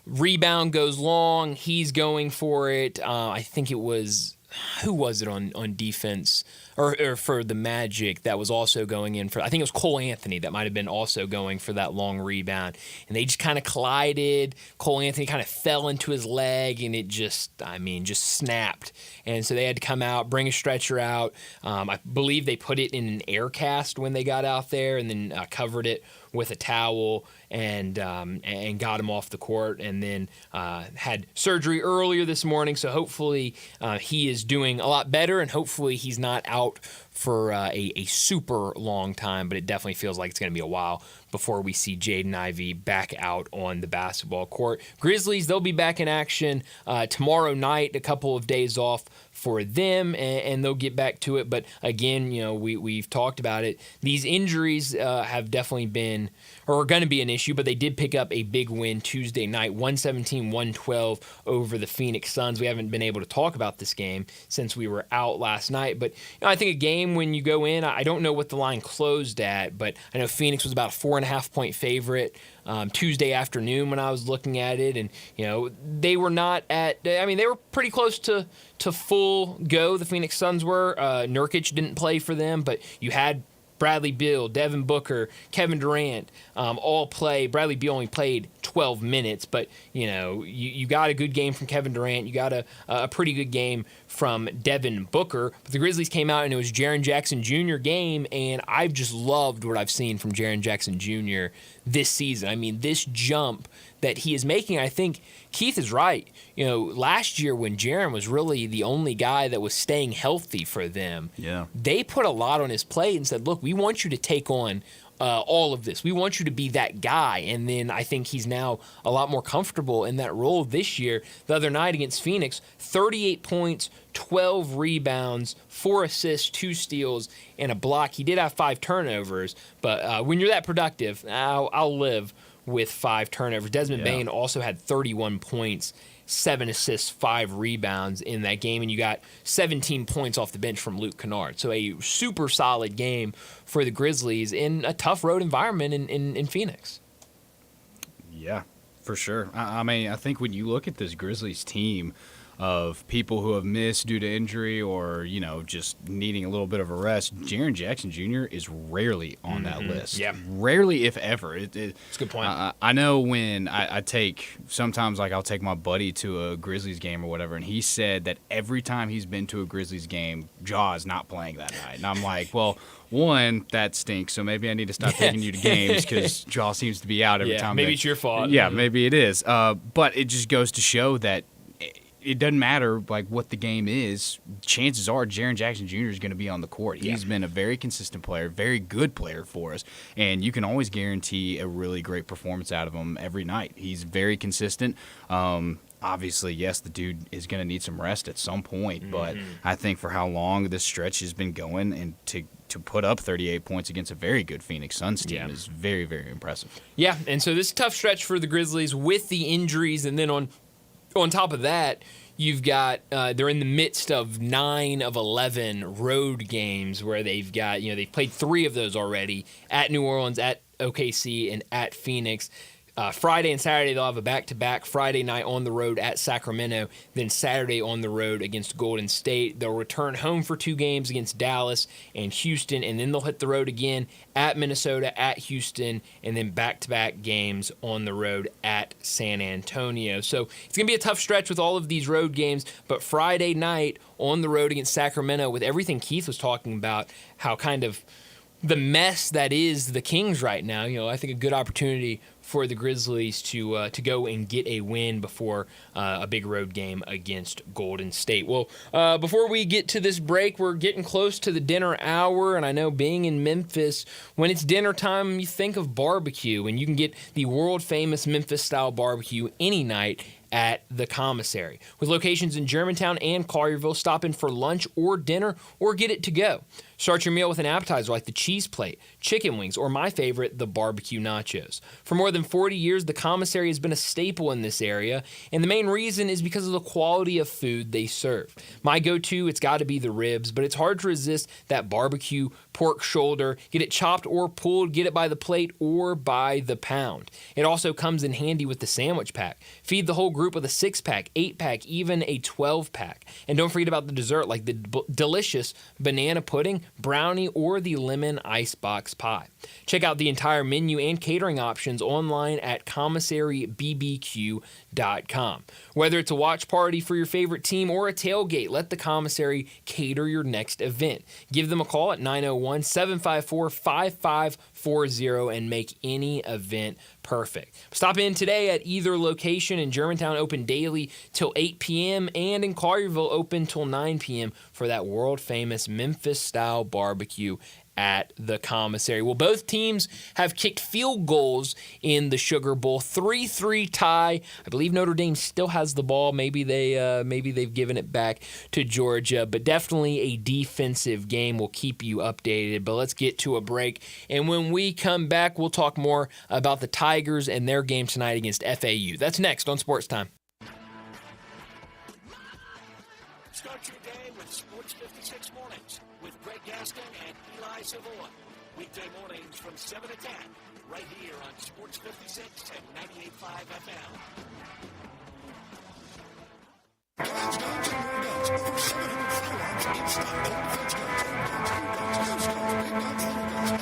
rebound goes long, he's going for it. I think it was, who was it on defense or for the Magic that was also going in for, I think it was Cole Anthony that might have been also going for that long rebound. And they just kind of collided. Cole Anthony kind of fell into his leg, and it just snapped. And so they had to come out, bring a stretcher out. I believe they put it in an air cast when they got out there, and then covered it with a towel and got him off the court, and then had surgery earlier this morning. So hopefully he is doing a lot better, and hopefully he's not out for a super long time, but it definitely feels like it's going to be a while before we see Jaden Ivey back out on the basketball court. Grizzlies, they'll be back in action tomorrow night, a couple of days off for them, and they'll get back to it. But again, we've talked about it. These injuries have definitely been, or are going to be an issue, but they did pick up a big win Tuesday night, 117-112 over the Phoenix Suns. We haven't been able to talk about this game since we were out last night, but I think a game when you go in, I don't know what the line closed at, but I know Phoenix was about a 4.5-point favorite Tuesday afternoon when I was looking at it, and they were not at, they were pretty close to full go, the Phoenix Suns were. Nurkic didn't play for them, but you had Bradley Beal, Devin Booker, Kevin Durant all play. Bradley Beal only played 12 minutes, but you got a good game from Kevin Durant. You got a pretty good game from Devin Booker. But the Grizzlies came out and it was Jaren Jackson Jr. game, and I've just loved what I've seen from Jaren Jackson Jr. this season. I mean, this jump that he is making, I think Keith is right. Last year when Jaren was really the only guy that was staying healthy for them, they put a lot on his plate and said, look, we want you to take on all of this. We want you to be that guy. And then I think he's now a lot more comfortable in that role this year. The other night against Phoenix, 38 points, 12 rebounds, 4 assists, 2 steals, and a block. He did have 5 turnovers, but when you're that productive, I'll live with 5 turnovers. Desmond Bane also had 31 points, 7 assists, 5 rebounds in that game, and you got 17 points off the bench from Luke Kennard. So a super solid game for the Grizzlies in a tough road environment in Phoenix. Yeah, for sure. I mean, I think when you look at this Grizzlies team of people who have missed due to injury or, just needing a little bit of a rest, Jaren Jackson Jr. is rarely on that list. Yeah. Rarely, if ever. That's a good point. I know when I'll take my buddy to a Grizzlies game or whatever, and he said that every time he's been to a Grizzlies game, Ja is not playing that night. And I'm like, well, one, that stinks, so maybe I need to stop taking you to games because Ja seems to be out every time. Maybe it's your fault. Yeah, maybe it is. But it just goes to show that it doesn't matter what the game is. Chances are Jaren Jackson Jr. is going to be on the court. He's been a very consistent player, very good player for us, and you can always guarantee a really great performance out of him every night. He's very consistent. Obviously, yes, the dude is going to need some rest at some point, but I think for how long this stretch has been going and to put up 38 points against a very good Phoenix Suns team is very, very impressive. Yeah, and so this tough stretch for the Grizzlies with the injuries, and then on top of that, you've got they're in the midst of 9 of 11 road games where they've got they've played 3 of those already at New Orleans, at OKC, and at Phoenix. Friday and Saturday, they'll have a back-to-back. Friday night on the road at Sacramento, then Saturday on the road against Golden State. They'll return home for 2 games against Dallas and Houston, and then they'll hit the road again at Minnesota, at Houston, and then back-to-back games on the road at San Antonio. So it's going to be a tough stretch with all of these road games, but Friday night on the road against Sacramento, with everything Keith was talking about, how kind of the mess that is the Kings right now, I think a good opportunity for the Grizzlies to go and get a win before a big road game against Golden State. Well, before we get to this break, we're getting close to the dinner hour, and I know being in Memphis, when it's dinner time, you think of barbecue, and you can get the world-famous Memphis-style barbecue any night at the Commissary. With locations in Germantown and Collierville, stop in for lunch or dinner or get it to go. Start your meal with an appetizer like the cheese plate, chicken wings, or my favorite, the barbecue nachos. For more than 40 years, the Commissary has been a staple in this area, and the main reason is because of the quality of food they serve. My go-to, it's got to be the ribs, but it's hard to resist that barbecue pork shoulder. Get it chopped or pulled, get it by the plate or by the pound. It also comes in handy with the sandwich pack. Feed the whole group with a 6-pack, 8-pack, even a 12-pack. And don't forget about the dessert like the delicious banana pudding, brownie, or the lemon icebox pie. Check out the entire menu and catering options online at commissarybbq.com. Whether it's a watch party for your favorite team or a tailgate, let the Commissary cater your next event. Give them a call at 901-754-5540 and make any event perfect. Stop in today at either location. In Germantown, open daily till 8 p.m. and in Collierville, open till 9 p.m. for that world-famous Memphis-style barbecue at the Commissary. Well, both teams have kicked field goals in the Sugar Bowl. 3-3 tie. I believe Notre Dame still has the ball. Maybe they've given it back to Georgia, but definitely a defensive game. Will keep you updated. But let's get to a break, and when we come back, we'll talk more about the Tigers and their game tonight against FAU. That's next on Sports Time. Start your day with Sports 56 Mornings with Greg Gaston and Eli Savoy. Weekday mornings from 7 to 10, right here on Sports 56 and 98.5 FM.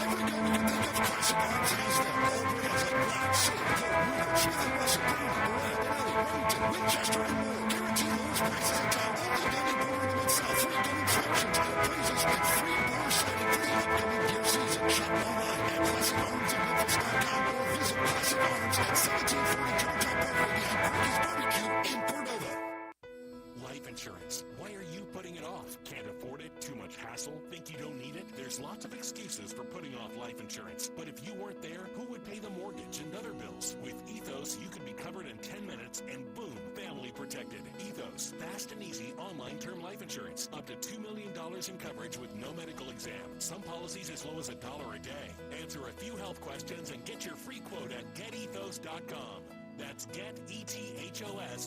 There's lots of excuses for putting off life insurance, but if you weren't there, who would pay the mortgage and other bills? With Ethos, you can be covered in 10 minutes and boom, family protected. Ethos, fast and easy online term life insurance. Up to $2 million in coverage with no medical exam. Some policies as low as $1 a day. Answer a few health questions and get your free quote at getethos.com. That's getethos.com.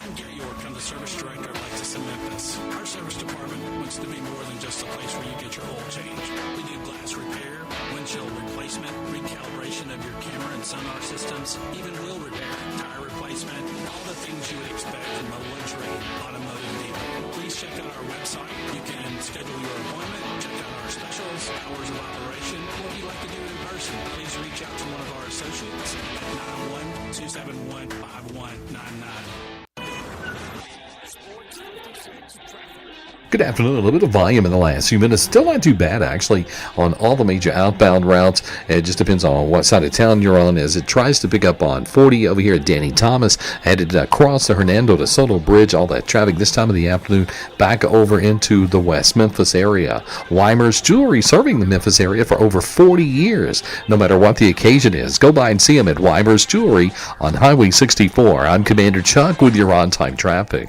I'm Gary York. I'm the service director of Lexus in Memphis. Our service department wants to be more than just a place where you get your oil changed. We do glass repair, windshield replacement, recalibration of your camera and sonar systems, even wheel repair, tire replacement, all the things you would expect from a luxury automotive dealer. Please check out our website. You can schedule your appointment, check out our specials, hours of operation, or if you'd like to do it in person, please reach out to one of our associates at 912-715-5199. Good afternoon. A little bit of volume in the last few minutes. Still not too bad, actually, on all the major outbound routes. It just depends on what side of town you're on as it tries to pick up on 40 over here at Danny Thomas, headed across the Hernando de Soto Bridge. All that traffic this time of the afternoon back over into the West Memphis area. Weimer's Jewelry serving the Memphis area for over 40 years. No matter what the occasion is, go by and see them at Weimer's Jewelry on Highway 64. I'm Commander Chuck with your on-time traffic.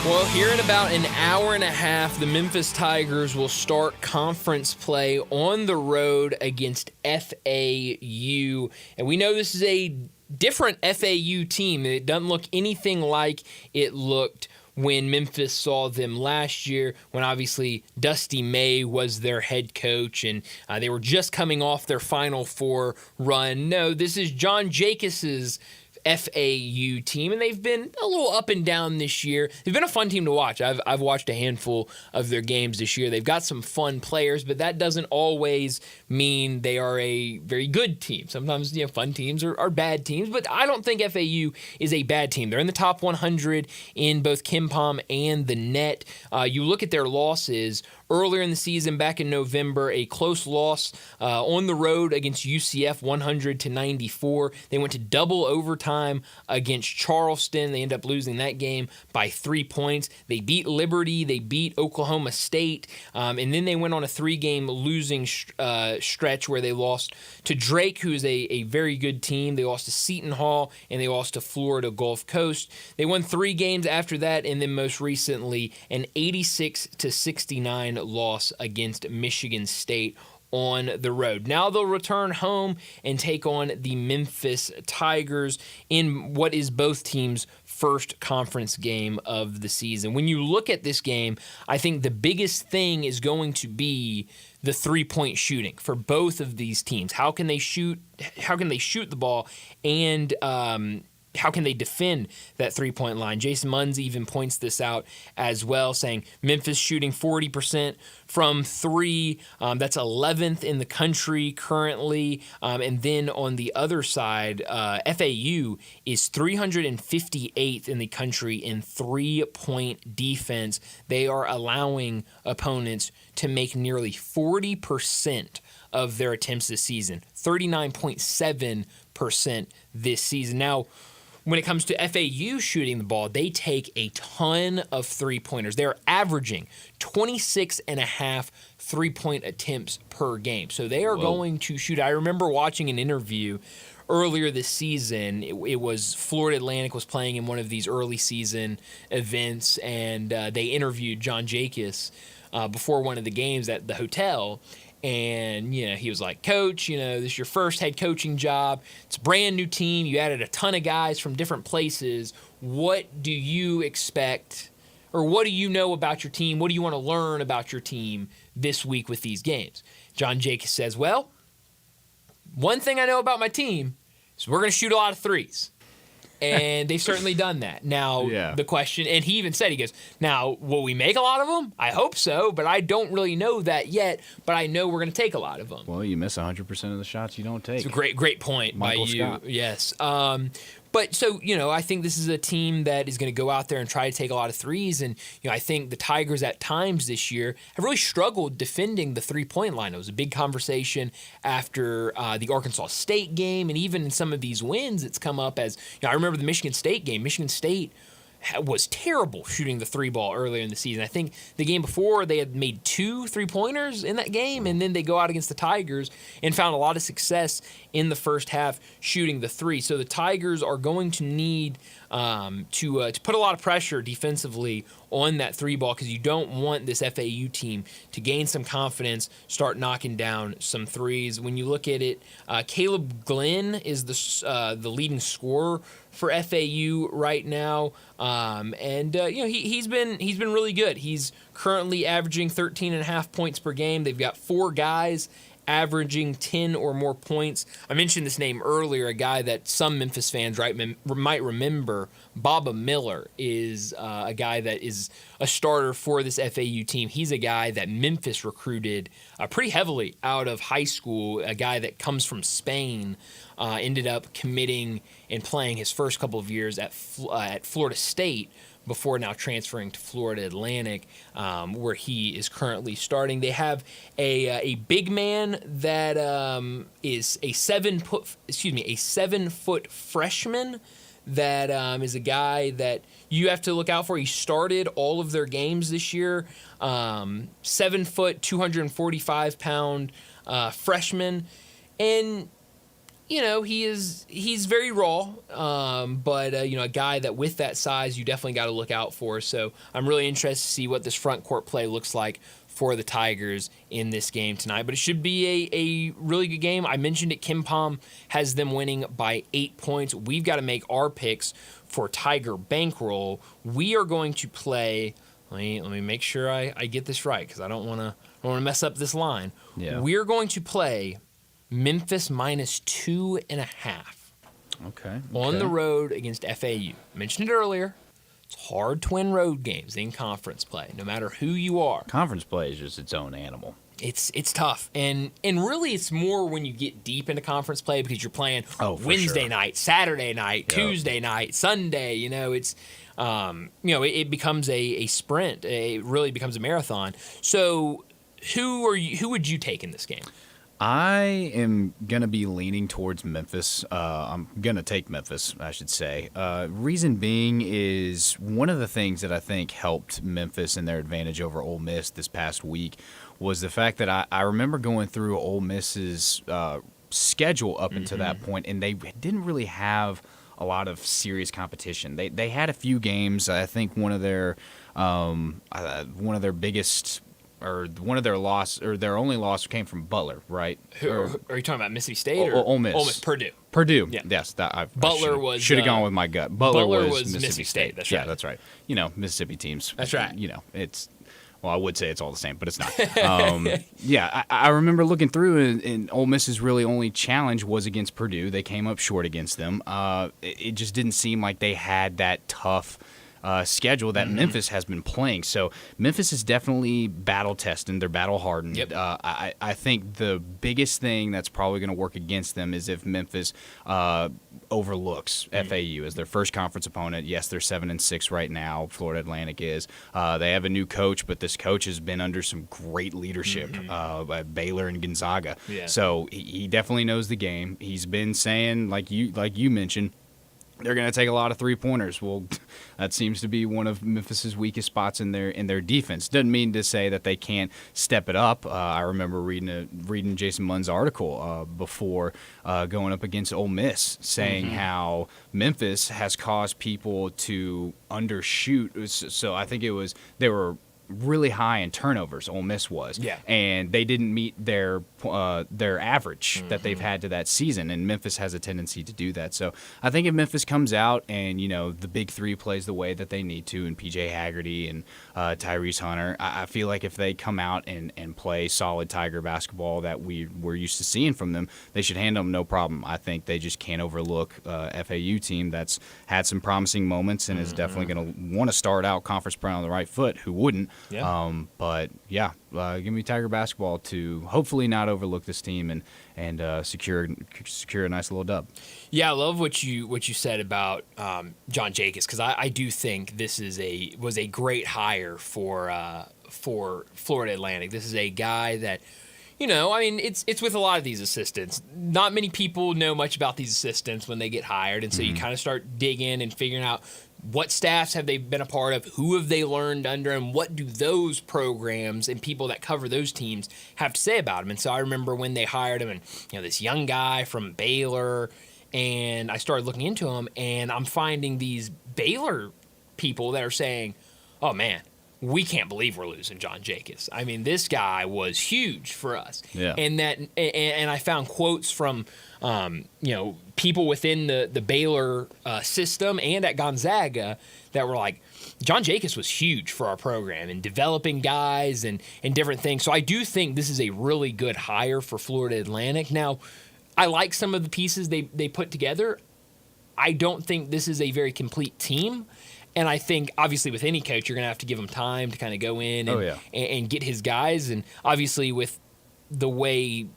Well, here in about an hour and a half, the Memphis Tigers will start conference play on the road against FAU. And we know this is a different FAU team. It doesn't look anything like it looked when Memphis saw them last year, when obviously Dusty May was their head coach and they were just coming off their Final Four run. No, this is John Jacobs's FAU team, and they've been a little up and down this year. They've been a fun team to watch. I've watched a handful of their games this year. They've got some fun players, but that doesn't always mean they are a very good team. Sometimes, fun teams are bad teams, but I don't think FAU is a bad team. They're in the top 100 in both KenPom and the net. You look at their losses earlier in the season, back in November, a close loss on the road against UCF, 100-94. They went to double overtime against Charleston. They ended up losing that game by 3 points. They beat Liberty. They beat Oklahoma State. And then they went on a 3-game losing stretch where they lost to Drake, who is a very good team. They lost to Seton Hall, and they lost to Florida Gulf Coast. They won 3 games after that, and then most recently an 86-69 loss against Michigan State on the road. Now they'll return home and take on the Memphis Tigers in what is both teams' first conference game of the season. When you look at this game, I think the biggest thing is going to be the three-point shooting for both of these teams. How can they shoot the ball, and how can they defend that three-point line? Jason Munz even points this out as well, saying Memphis shooting 40% from three. That's 11th in the country currently. And then on the other side, FAU is 358th in the country in three-point defense. They are allowing opponents to make nearly 40% of their attempts this season, 39.7% this season. Now, when it comes to FAU shooting the ball, they take a ton of three-pointers. They're averaging 26.5 three-point attempts per game. So they are going to shoot. I remember watching an interview earlier this season. It was Florida Atlantic was playing in one of these early season events, and they interviewed John Jacobs before one of the games at the hotel. And, he was like, Coach, this is your first head coaching job. It's a brand new team. You added a ton of guys from different places. What do you expect, or what do you know about your team? What do you want to learn about your team this week with these games? John Jacobs says, well, one thing I know about my team is we're going to shoot a lot of threes. And they've certainly done that. Now, the question, and he even said, he goes, now, will we make a lot of them? I hope so, but I don't really know that yet, but I know we're going to take a lot of them. Well, you miss 100% of the shots you don't take. It's a great point Michael by you. Scott. Yes. But so, I think this is a team that is going to go out there and try to take a lot of threes. And, I think the Tigers at times this year have really struggled defending the three-point line. It was a big conversation after the Arkansas State game. And even in some of these wins, it's come up as, I remember the Michigan State game. Michigan State was terrible shooting the three ball earlier in the season. I think the game before they had made 2 3-pointers in that game, and then they go out against the Tigers and found a lot of success in the first half shooting the three. So the Tigers are going to need to put a lot of pressure defensively on that three ball, because you don't want this FAU team to gain some confidence, start knocking down some threes. When you look at it, Caleb Glenn is the leading scorer for FAU right now, he's been really good. He's currently averaging 13.5 points per game. They've got 4 guys averaging 10 or more points. I mentioned this name earlier, a guy that some Memphis fans might remember. Baba Miller is a guy that is a starter for this FAU team. He's a guy that Memphis recruited pretty heavily out of high school, a guy that comes from Spain, ended up committing and playing his first couple of years at Florida State, before now transferring to Florida Atlantic, where he is currently starting. They have a big man that is a 7-foot freshman that is a guy that you have to look out for. He started all of their games this year. 7 foot, 245-pound freshman, and he's very raw, but a guy that with that size you definitely got to look out for. So I'm really interested to see what this front court play looks like for the Tigers in this game tonight. But it should be a really good game. I mentioned it, Kim Pom has them winning by 8 points. We've got to make our picks for Tiger Bankroll. We are going to play. Let me make sure I get this right, because I don't want to mess up this line. Yeah. We are going to play Memphis minus 2.5. Okay. On the road against FAU. Mentioned it earlier. It's hard to win road games in conference play, no matter who you are. Conference play is just its own animal. It's tough, and really it's more when you get deep into conference play, because you're playing Wednesday night, Saturday night, Tuesday night, Sunday. It's it becomes a sprint. It really becomes a marathon. So who would you take in this game? I am going to be leaning towards Memphis. I'm going to take Memphis, I should say. Reason being is one of the things that I think helped Memphis in their advantage over Ole Miss this past week was the fact that I remember going through Ole Miss's schedule up until that point, and they didn't really have a lot of serious competition. They had a few games. I think one of their biggest, or one of their loss, or their only loss, came from Butler, right? Are you talking about Mississippi State or Ole Miss? Ole Miss, Purdue. Purdue. Yeah. Yes, Butler should have gone with my gut. Butler was Mississippi State. That's right. Yeah, that's right. Mississippi teams. That's right. It's. Well, I would say it's all the same, but it's not. I remember looking through, and Ole Miss's really only challenge was against Purdue. They came up short against them. It just didn't seem like they had that tough schedule that Memphis has been playing. So Memphis is definitely battle-tested. They're battle-hardened. Yep. I think the biggest thing that's probably going to work against them is if Memphis overlooks FAU as their first conference opponent. Yes, they're 7-6 right now. Florida Atlantic is. They have a new coach, but this coach has been under some great leadership by Baylor and Gonzaga. Yeah. So he definitely knows the game. He's been saying, like you mentioned, they're going to take a lot of three-pointers. Well, that seems to be one of Memphis's weakest spots in their defense. Doesn't mean to say that they can't step it up. I remember reading Jason Munn's article before going up against Ole Miss, saying how Memphis has caused people to undershoot. So I think they were really high in turnovers. Ole Miss was, and they didn't meet their average that they've had to that season. And Memphis has a tendency to do that. So I think if Memphis comes out and the big three plays the way that they need to, and PJ Haggerty and Tyrese Hunter, I feel like if they come out and play solid Tiger basketball that we're used to seeing from them, they should handle them no problem. I think they just can't overlook FAU team that's had some promising moments and is definitely going to want to start out conference play on the right foot. Who wouldn't? Yeah. But yeah, give me Tiger basketball to hopefully not overlook this team and secure a nice little dub. Yeah, I love what you said about John Jacobs, because I do think this was a great hire for Florida Atlantic. This is a guy that, it's with a lot of these assistants. Not many people know much about these assistants when they get hired, and so you kind of start digging and figuring out what staffs have they been a part of, who have they learned under, and what do those programs and people that cover those teams have to say about them. And so I remember when they hired him, and this young guy from Baylor, and I started looking into him, and I'm finding these Baylor people that are saying, "Oh man, we can't believe we're losing John Jacobs. I mean, this guy was huge for us." Yeah. And I found quotes from people within the Baylor system and at Gonzaga that were like, John Jacobs was huge for our program and developing guys and different things. So I do think this is a really good hire for Florida Atlantic. Now, I like some of the pieces they put together. I don't think this is a very complete team. And I think, obviously, with any coach, you're going to have to give him time to kind of go in and get his guys. And obviously, with the way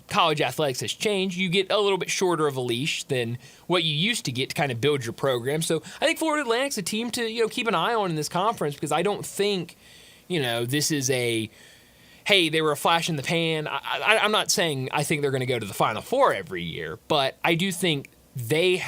college athletics has changed, you get a little bit shorter of a leash than what you used to get to kind of build your program. So I think Florida Atlantic's a team to keep an eye on in this conference, because I don't think this is hey, they were a flash in the pan. I'm not saying I think they're going to go to the Final Four every year, but I do think they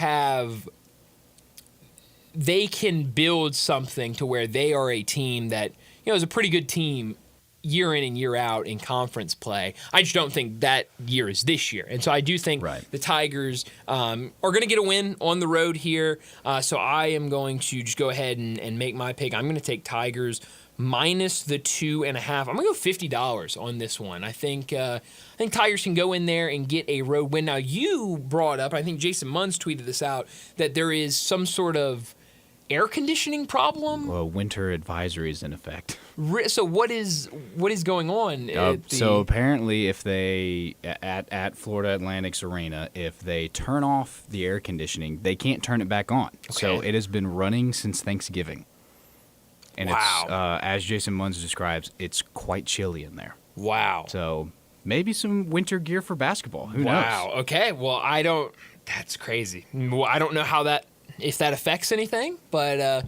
can build something to where they are a team that is a pretty good team year in and year out in conference play. I just don't think that year is this year. And so I do think the Tigers are going to get a win on the road here. So I am going to just go ahead and make my pick. I'm going to take Tigers minus the 2.5. I'm going to go $50 on this one. I think Tigers can go in there and get a road win. Now, you brought up, I think Jason Munns tweeted this out, that there is some sort of air conditioning problem. Well, winter advisories in effect. So what is going on? So apparently, if they at Florida Atlantic's arena, if they turn off the air conditioning, they can't turn it back on. Okay. So it has been running since Thanksgiving. And it's, as Jason Munns describes, it's quite chilly in there. Wow. So maybe some winter gear for basketball. Who knows? Wow. Okay. Well, that's crazy. Well, I don't know if that affects anything, but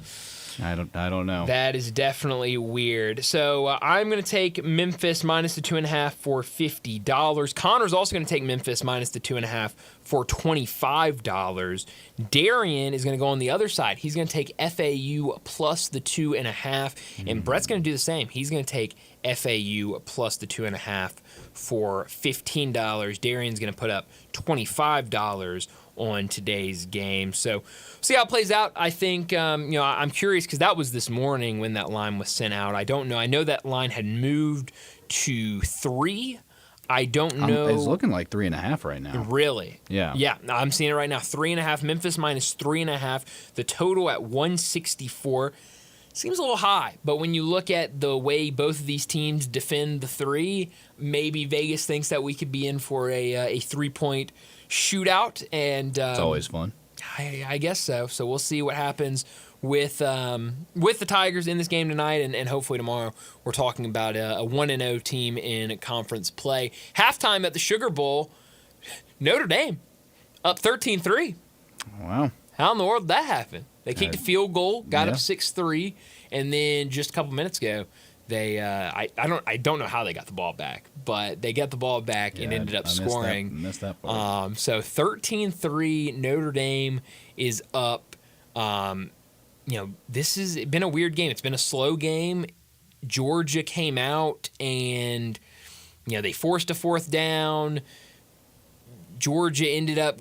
I don't know. That is definitely weird. So I'm going to take Memphis minus the 2.5 for $50. Connor's also going to take Memphis minus the 2.5 for $25. Darian is going to go on the other side. He's going to take FAU plus the 2.5, and Brett's going to do the same. He's going to take FAU plus the 2.5 for $15. Darian's going to put up $25 on today's game. So see how it plays out. I think, I'm curious because that was this morning when that line was sent out. I don't know. I know that line had moved to 3. I don't know. It's looking like 3.5 right now. Really? Yeah. Yeah. I'm seeing it right now. 3.5. Memphis minus 3.5. The total at 164. Seems a little high, but when you look at the way both of these teams defend the 3, maybe Vegas thinks that we could be in for a 3-point shootout, and it's always fun. I guess so. So we'll see what happens with the Tigers in this game tonight, and hopefully tomorrow we're talking about a 1-0 team in conference play. Halftime at the Sugar Bowl, Notre Dame up 13-3. Wow. How in the world did that happen? They kicked a field goal, got up 6-3, and then just a couple minutes ago, they I don't know how they got the ball back, but they got the ball back and ended up scoring. Missed that part. So 13-3, Notre Dame is up. This has been a weird game. It's been a slow game. Georgia came out and they forced a 4th down. Georgia ended up,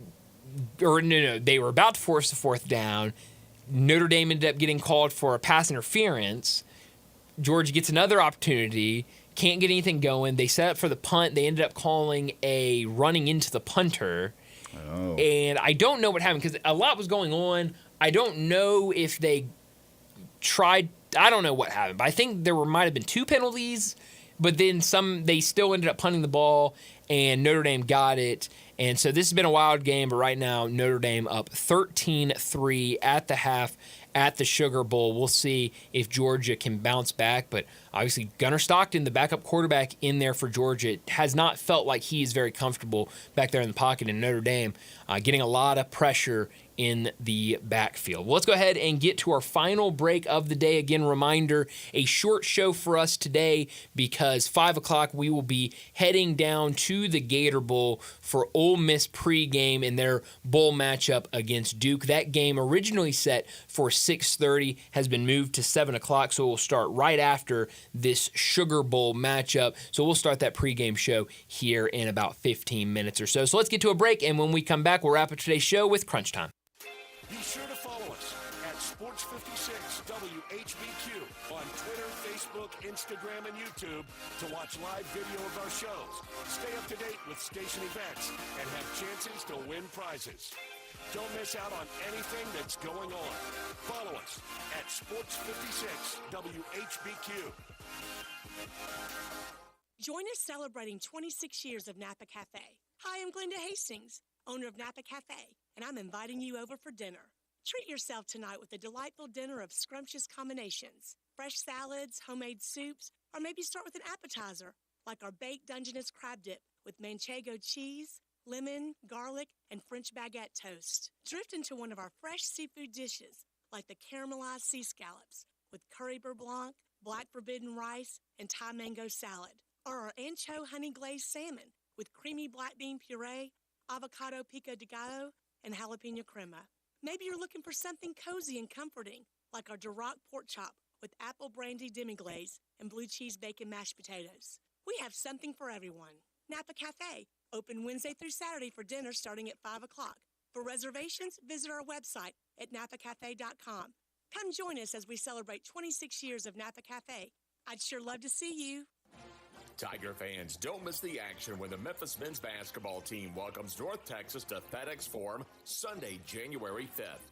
they were about to force the 4th down. Notre Dame ended up getting called for a pass interference. Georgia gets another opportunity, can't get anything going. They set up for the punt. They ended up calling a running into the punter. Oh. And I don't know what happened because a lot was going on. I don't know if they tried. I don't know what happened, but I think there might have been 2 penalties, but then they still ended up punting the ball, and Notre Dame got it. And so this has been a wild game, but right now Notre Dame up 13-3 at the half at the Sugar Bowl. We'll see if Georgia can bounce back, but obviously Gunnar Stockton, the backup quarterback in there for Georgia, has not felt like he is very comfortable back there in the pocket, in Notre Dame getting a lot of pressure in the backfield. Well, let's go ahead and get to our final break of the day. Again, reminder, a short show for us today because 5 o'clock we will be heading down to the Gator Bowl for Ole Miss pregame in their bowl matchup against Duke. That game, originally set for 6:30, has been moved to 7 o'clock, so we'll start right after this Sugar Bowl matchup. So we'll start that pregame show here in about 15 minutes or so. So let's get to a break, and when we come back, we'll wrap up today's show with Crunch Time. Be sure to follow us at Sports56 WHBQ on Twitter, Facebook, Instagram, and YouTube to watch live video of our shows. Stay up to date with station events and have chances to win prizes. Don't miss out on anything that's going on. Follow us at Sports56 WHBQ. Join us celebrating 26 years of Napa Cafe. Hi, I'm Glenda Hastings, owner of Napa Cafe, and I'm inviting you over for dinner. Treat yourself tonight with a delightful dinner of scrumptious combinations, fresh salads, homemade soups, or maybe start with an appetizer, like our baked Dungeness crab dip with manchego cheese, lemon, garlic, and French baguette toast. Drift into one of our fresh seafood dishes, like the caramelized sea scallops with curry beurre blanc, black forbidden rice, and Thai mango salad, or our ancho honey glazed salmon with creamy black bean puree, avocado pico de gallo, and jalapeno crema. Maybe you're looking for something cozy and comforting, like our Duroc pork chop with apple brandy demi-glaze and blue cheese bacon mashed potatoes. We have something for everyone. Napa Cafe, open Wednesday through Saturday for dinner starting at 5 o'clock. For reservations, visit our website at napacafe.com. Come join us as we celebrate 26 years of Napa Cafe. I'd sure love to see you. Tiger fans, don't miss the action when the Memphis men's basketball team welcomes North Texas to FedEx Forum Sunday, January 5th.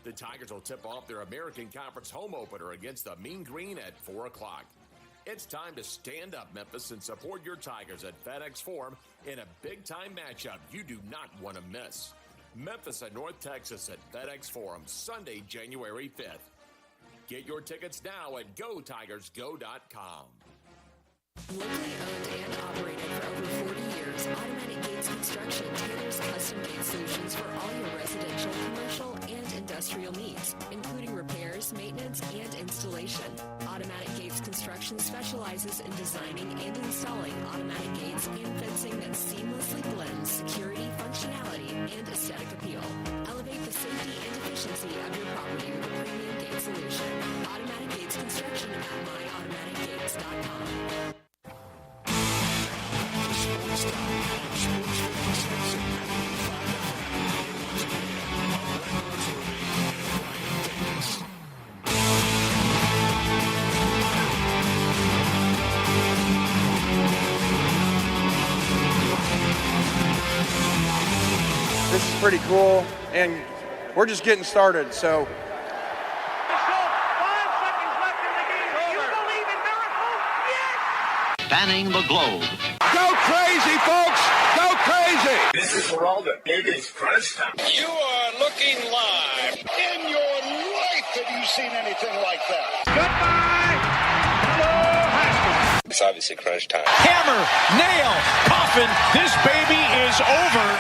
The Tigers will tip off their American Conference home opener against the Mean Green at 4 o'clock. It's time to stand up, Memphis, and support your Tigers at FedEx Forum in a big-time matchup you do not want to miss. Memphis and North Texas at FedEx Forum Sunday, January 5th. Get your tickets now at GoTigersGo.com. Locally owned and operated for over 40 years, Automatic Gates Construction tailors custom gate solutions for all your residential, commercial, and industrial needs, including repairs, maintenance, and installation. Automatic Gates Construction specializes in designing and installing automatic gates and fencing that seamlessly blends security, functionality, and aesthetic appeal. Elevate the safety and efficiency of your property with a premium gate solution. Automatic Gates Construction at myautomaticgates.com. This is pretty cool, and we're just getting started, so. Spanning the globe. Go crazy, folks! Go crazy! This is for all the biggest crunch time. You are looking live. In your life have you seen anything like that? Goodbye! Hello, Haskins. It's obviously crunch time. Hammer, nail, coffin. This baby is over.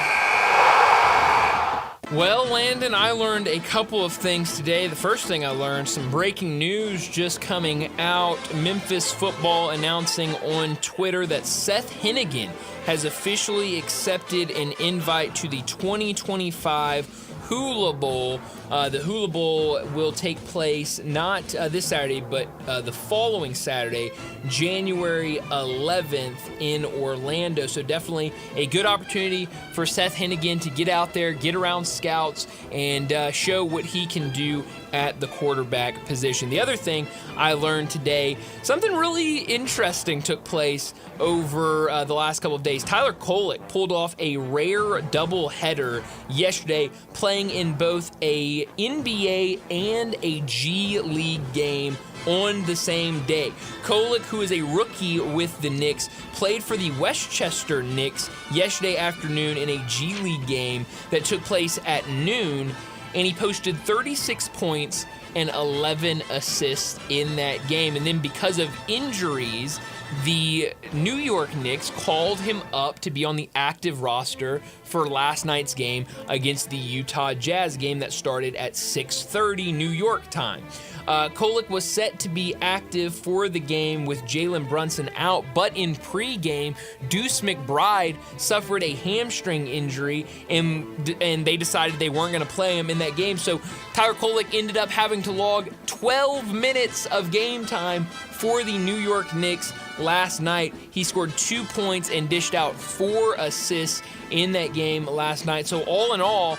Well, Landon, I learned a couple of things today. The first thing I learned, some breaking news just coming out. Memphis football announcing on Twitter that Seth Hennigan has officially accepted an invite to the 2025 Hula Bowl. The Hula Bowl will take place not this Saturday, but the following Saturday, January 11th in Orlando. So definitely a good opportunity for Seth Hennigan to get out there, get around scouts, and show what he can do at the quarterback position. The other thing I learned today, something really interesting took place over the last couple of days. Tyler Kolek pulled off a rare doubleheader yesterday, playing in both a NBA and a G League game on the same day. Kolek, who is a rookie with the Knicks, played for the Westchester Knicks yesterday afternoon in a G League game that took place at noon, and he posted 36 points and 11 assists in that game. And then because of injuries, the New York Knicks called him up to be on the active roster for last night's game against the Utah Jazz, game that started at 6:30 New York time. Kolek was set to be active for the game with Jalen Brunson out, but in pregame, Deuce McBride suffered a hamstring injury, and they decided they weren't going to play him in that game. So Tyler Kolek ended up having to log 12 minutes of game time for the New York Knicks last night. He scored 2 points and dished out 4 assists in that game last night. So all in all,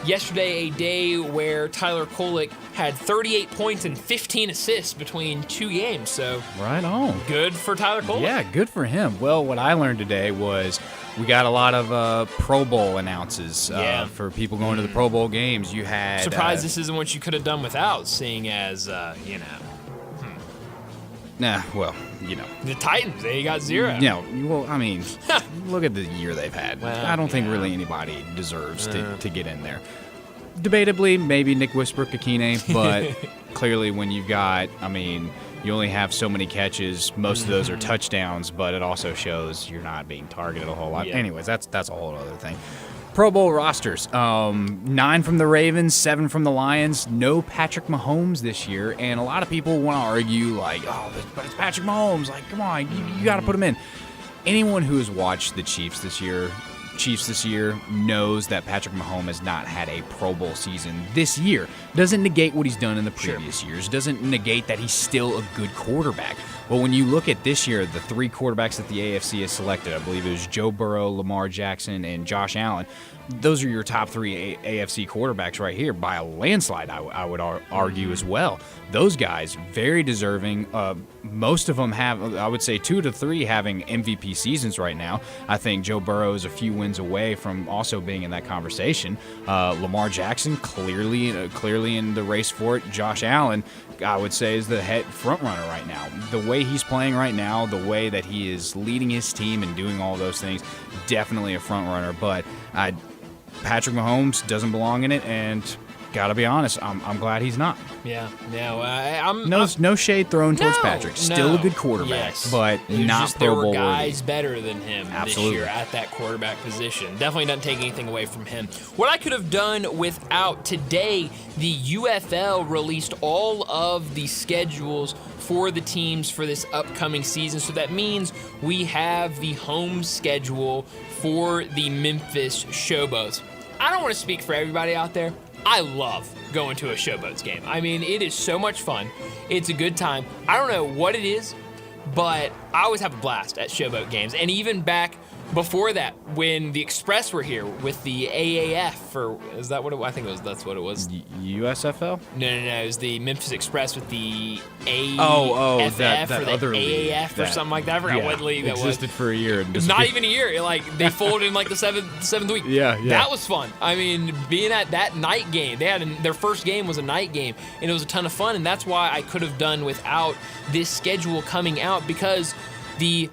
yesterday, a day where Tyler Kolek had 38 points and 15 assists between 2 games. So right on. Good for Tyler Kolek. Yeah, good for him. Well, what I learned today was we got a lot of Pro Bowl announces for people going to the Pro Bowl games. You had surprised this isn't what you could have done without, seeing as Nah, well, the Titans, they got 0. Well, I mean, look at the year they've had. Well, I don't think really anybody deserves to get in there. Debatably, maybe Nick Whisper-Kakine, but clearly when you've got, you only have so many catches. Most of those are touchdowns, but it also shows you're not being targeted a whole lot. Yeah. Anyways, that's a whole other thing. Pro Bowl rosters, 9 from the Ravens, 7 from the Lions. No Patrick Mahomes this year, and a lot of people want to argue but it's Patrick Mahomes. Like, come on, you got to put him in. Anyone who has watched the Chiefs this year knows that Patrick Mahomes has not had a Pro Bowl season this year. Doesn't negate what he's done in the previous years. Doesn't negate that he's still a good quarterback. But when you look at this year, the 3 quarterbacks that the AFC has selected, I believe it was Joe Burrow, Lamar Jackson, and Josh Allen. Those are your top 3 AFC quarterbacks right here by a landslide, I would argue as well. Those guys, very deserving. Most of them have, I would say 2 to 3 having MVP seasons right now. I think Joe Burrow is a few wins away from also being in that conversation. Lamar Jackson clearly in the race for it. Josh Allen, I would say, is the head front runner right now. The way he's playing right now, the way that he is leading his team and doing all those things, definitely a front runner. But Patrick Mahomes doesn't belong in it, and gotta be honest, I'm glad he's not. Yeah, no shade thrown towards Patrick. Still a good quarterback, but not there Pro Bowl were guys worthy. better than him Absolutely. this year at that quarterback position. Definitely doesn't take anything away from him. What I could have done without today, the UFL released all of the schedules for the teams for this upcoming season. So that means we have the home schedule for the Memphis Showboats. I don't want to speak for everybody out there. I love going to a Showboats game. It is so much fun. It's a good time. I don't know what it is, but I always have a blast at Showboat games. And even back before that, when the Express were here with the AAF, or is that what it was? I think that's what it was. USFL? No. It was the Memphis Express with the AFF that or the other league AAF or something like that. I forgot what league that was. Existed for a year. Not even a year. They folded in the seventh week. Yeah. That was fun. Being at that night game, their first game was a night game, and it was a ton of fun. And that's why I could have done without this schedule coming out, because the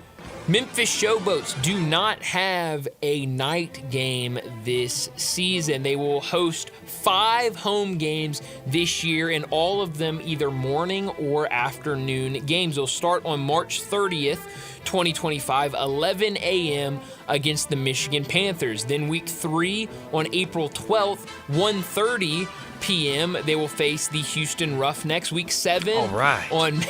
Memphis Showboats do not have a night game this season. They will host 5 home games this year, and all of them either morning or afternoon games. They'll start on March 30th, 2025, 11 a.m. against the Michigan Panthers. Then week 3 on April 12th, 1:30 p.m. they will face the Houston Roughnecks. Week 7 all right. on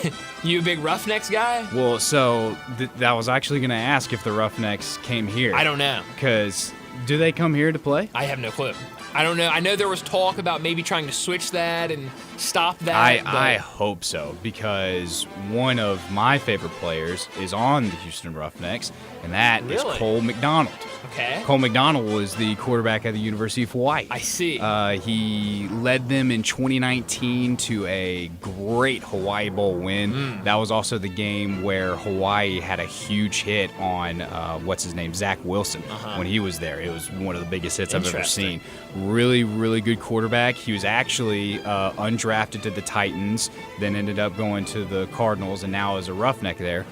you a big Roughnecks guy? Well, so that was actually going to ask if the Roughnecks came here. I don't know. Because do they come here to play? I have no clue. I don't know. I know there was talk about maybe trying to switch that and stop that. I hope so, because one of my favorite players is on the Houston Roughnecks, and that is Cole McDonald. Okay. Cole McDonald was the quarterback at the University of Hawaii. I see. He led them in 2019 to a great Hawaii Bowl win. That was also the game where Hawaii had a huge hit on, Zach Wilson, when he was there. It was one of the biggest hits I've ever seen. Really, really good quarterback. He was actually undrafted to the Titans, then ended up going to the Cardinals, and now is a Roughneck there.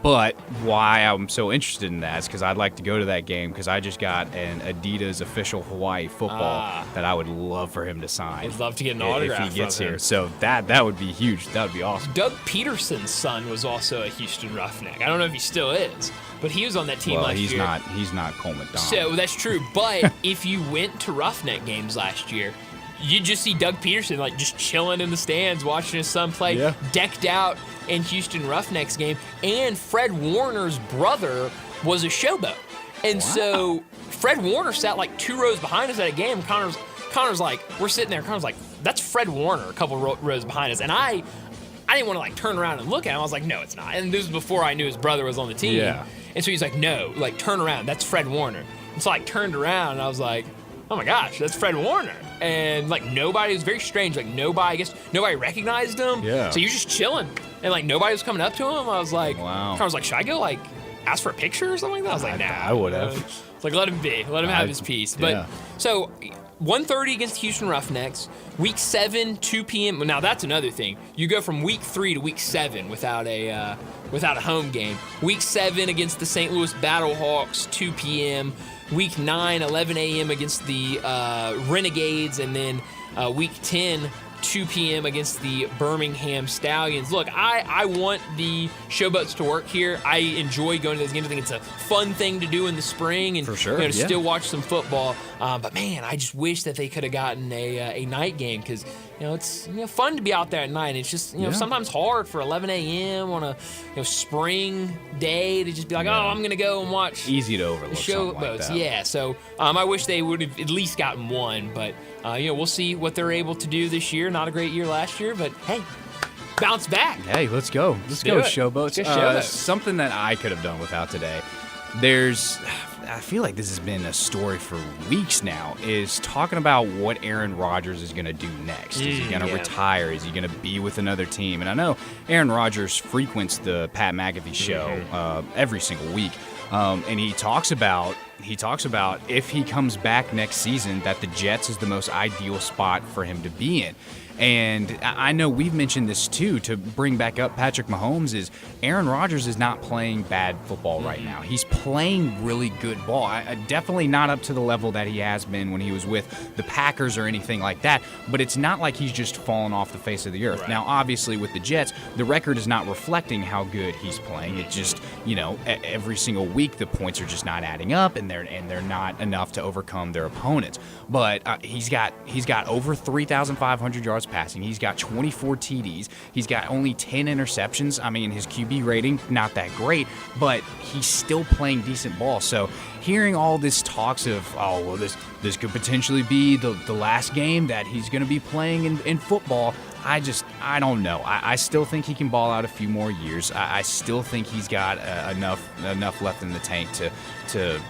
But why I'm so interested in that is because I'd like to go to that game, because I just got an Adidas official Hawaii football that I would love for him to sign. I'd love to get an autograph if he gets from him. here. So that would be huge. That would be awesome. Doug Peterson's son was also a Houston Roughneck. I don't know if he still is, but he was on that team last year. He's not Cole McDonald. So that's true. But if you went to Roughneck games last year, you just see Doug Peterson like just chilling in the stands watching his son play, decked out in Houston Roughnecks game. And Fred Warner's brother was a showboat. And so Fred Warner sat like 2 rows behind us at a game. Connor's like, we're sitting there. Connor's like, that's Fred Warner a couple rows behind us. And I didn't want to like turn around and look at him. I was like, no, it's not. And this was before I knew his brother was on the team. Yeah. And so he's like, no, like turn around. That's Fred Warner. And so I turned around and I was like, oh my gosh, that's Fred Warner. And like nobody, it was very strange. Like nobody recognized him. Yeah. So he was just chilling. And like nobody was coming up to him. I was like, wow. I was like, should I go like ask for a picture or something like that? I was like, nah. I would have. It's like, let him be. Let him have his piece. But so 1:30 against Houston Roughnecks. Week 7, 2 p.m. Well, now that's another thing. You go from week 3 to week 7 without a home game. Week 7 against the St. Louis Battlehawks, 2 p.m. Week 9, 11 a.m. against the Renegades, and then Week 10, 2 p.m. against the Birmingham Stallions. Look, I want the Showboats to work here. I enjoy going to those games. I think it's a fun thing to do in the spring and for sure, to still watch some football. But man, I just wish that they could have gotten a night game, because it's fun to be out there at night. It's just sometimes hard for 11 a.m. on a spring day to just be like, oh, I'm gonna go and watch. Easy to overlook. Showboats, like So I wish they would have at least gotten one, but we'll see what they're able to do this year. Not a great year last year, but hey, bounce back. Hey, let's go. Let's go, Showboats. Let's go, Showboats. Something that I could have done without today. I feel like this has been a story for weeks now, is talking about what Aaron Rodgers is going to do next. Is he going to retire? Is he going to be with another team? And I know Aaron Rodgers frequents the Pat McAfee show every single week. And he talks about if he comes back next season, that the Jets is the most ideal spot for him to be in. And I know we've mentioned this too, to bring back up Patrick Mahomes, is Aaron Rodgers is not playing bad football right now. He's playing really good ball. Definitely not up to the level that he has been when he was with the Packers or anything like that, but it's not like he's just fallen off the face of the earth. Now, obviously with the Jets, the record is not reflecting how good he's playing. It's just, every single week the points are just not adding up, and they're not enough to overcome their opponents. But he's got over 3,500 yards passing. He's got 24 TDs. He's got only 10 interceptions. I mean, his QB rating, not that great, but he's still playing decent ball. So hearing all this talks of, this could potentially be the last game that he's going to be playing in football, I don't know. I still think he can ball out a few more years. I still think he's got enough left in the tank to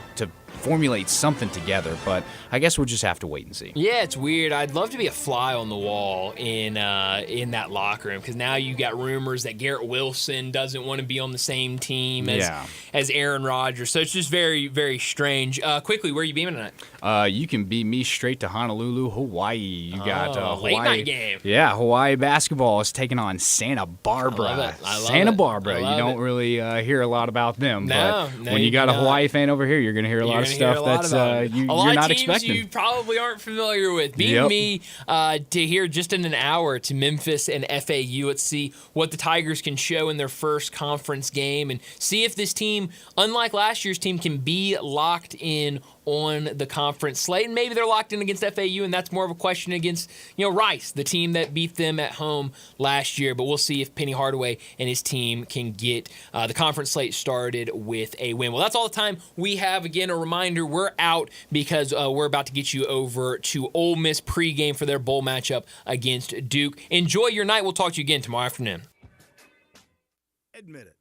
formulate something together, but I guess we'll just have to wait and see. Yeah, it's weird. I'd love to be a fly on the wall in that locker room, because now you got rumors that Garrett Wilson doesn't want to be on the same team as Aaron Rodgers. So it's just very, very strange. Quickly, where are you beaming tonight? You can beat me straight to Honolulu, Hawaii. You got Hawaii, late night game. Yeah, Hawaii basketball is taking on Santa Barbara. I love it. Santa Barbara. You don't really hear a lot about them, but when you got a Hawaii fan over here, you're going to hear a lot of stuff that's you're not expecting. You probably aren't familiar with. Beam me to here just in an hour to Memphis and FAU. Let's see what the Tigers can show in their first conference game, and see if this team, unlike last year's team, can be locked in on the conference slate. And maybe they're locked in against FAU, and that's more of a question against, Rice, the team that beat them at home last year. But we'll see if Penny Hardaway and his team can get the conference slate started with a win. Well, that's all the time we have. Again, a reminder, we're out because we're about to get you over to Ole Miss pregame for their bowl matchup against Duke. Enjoy your night. We'll talk to you again tomorrow afternoon. Admit it.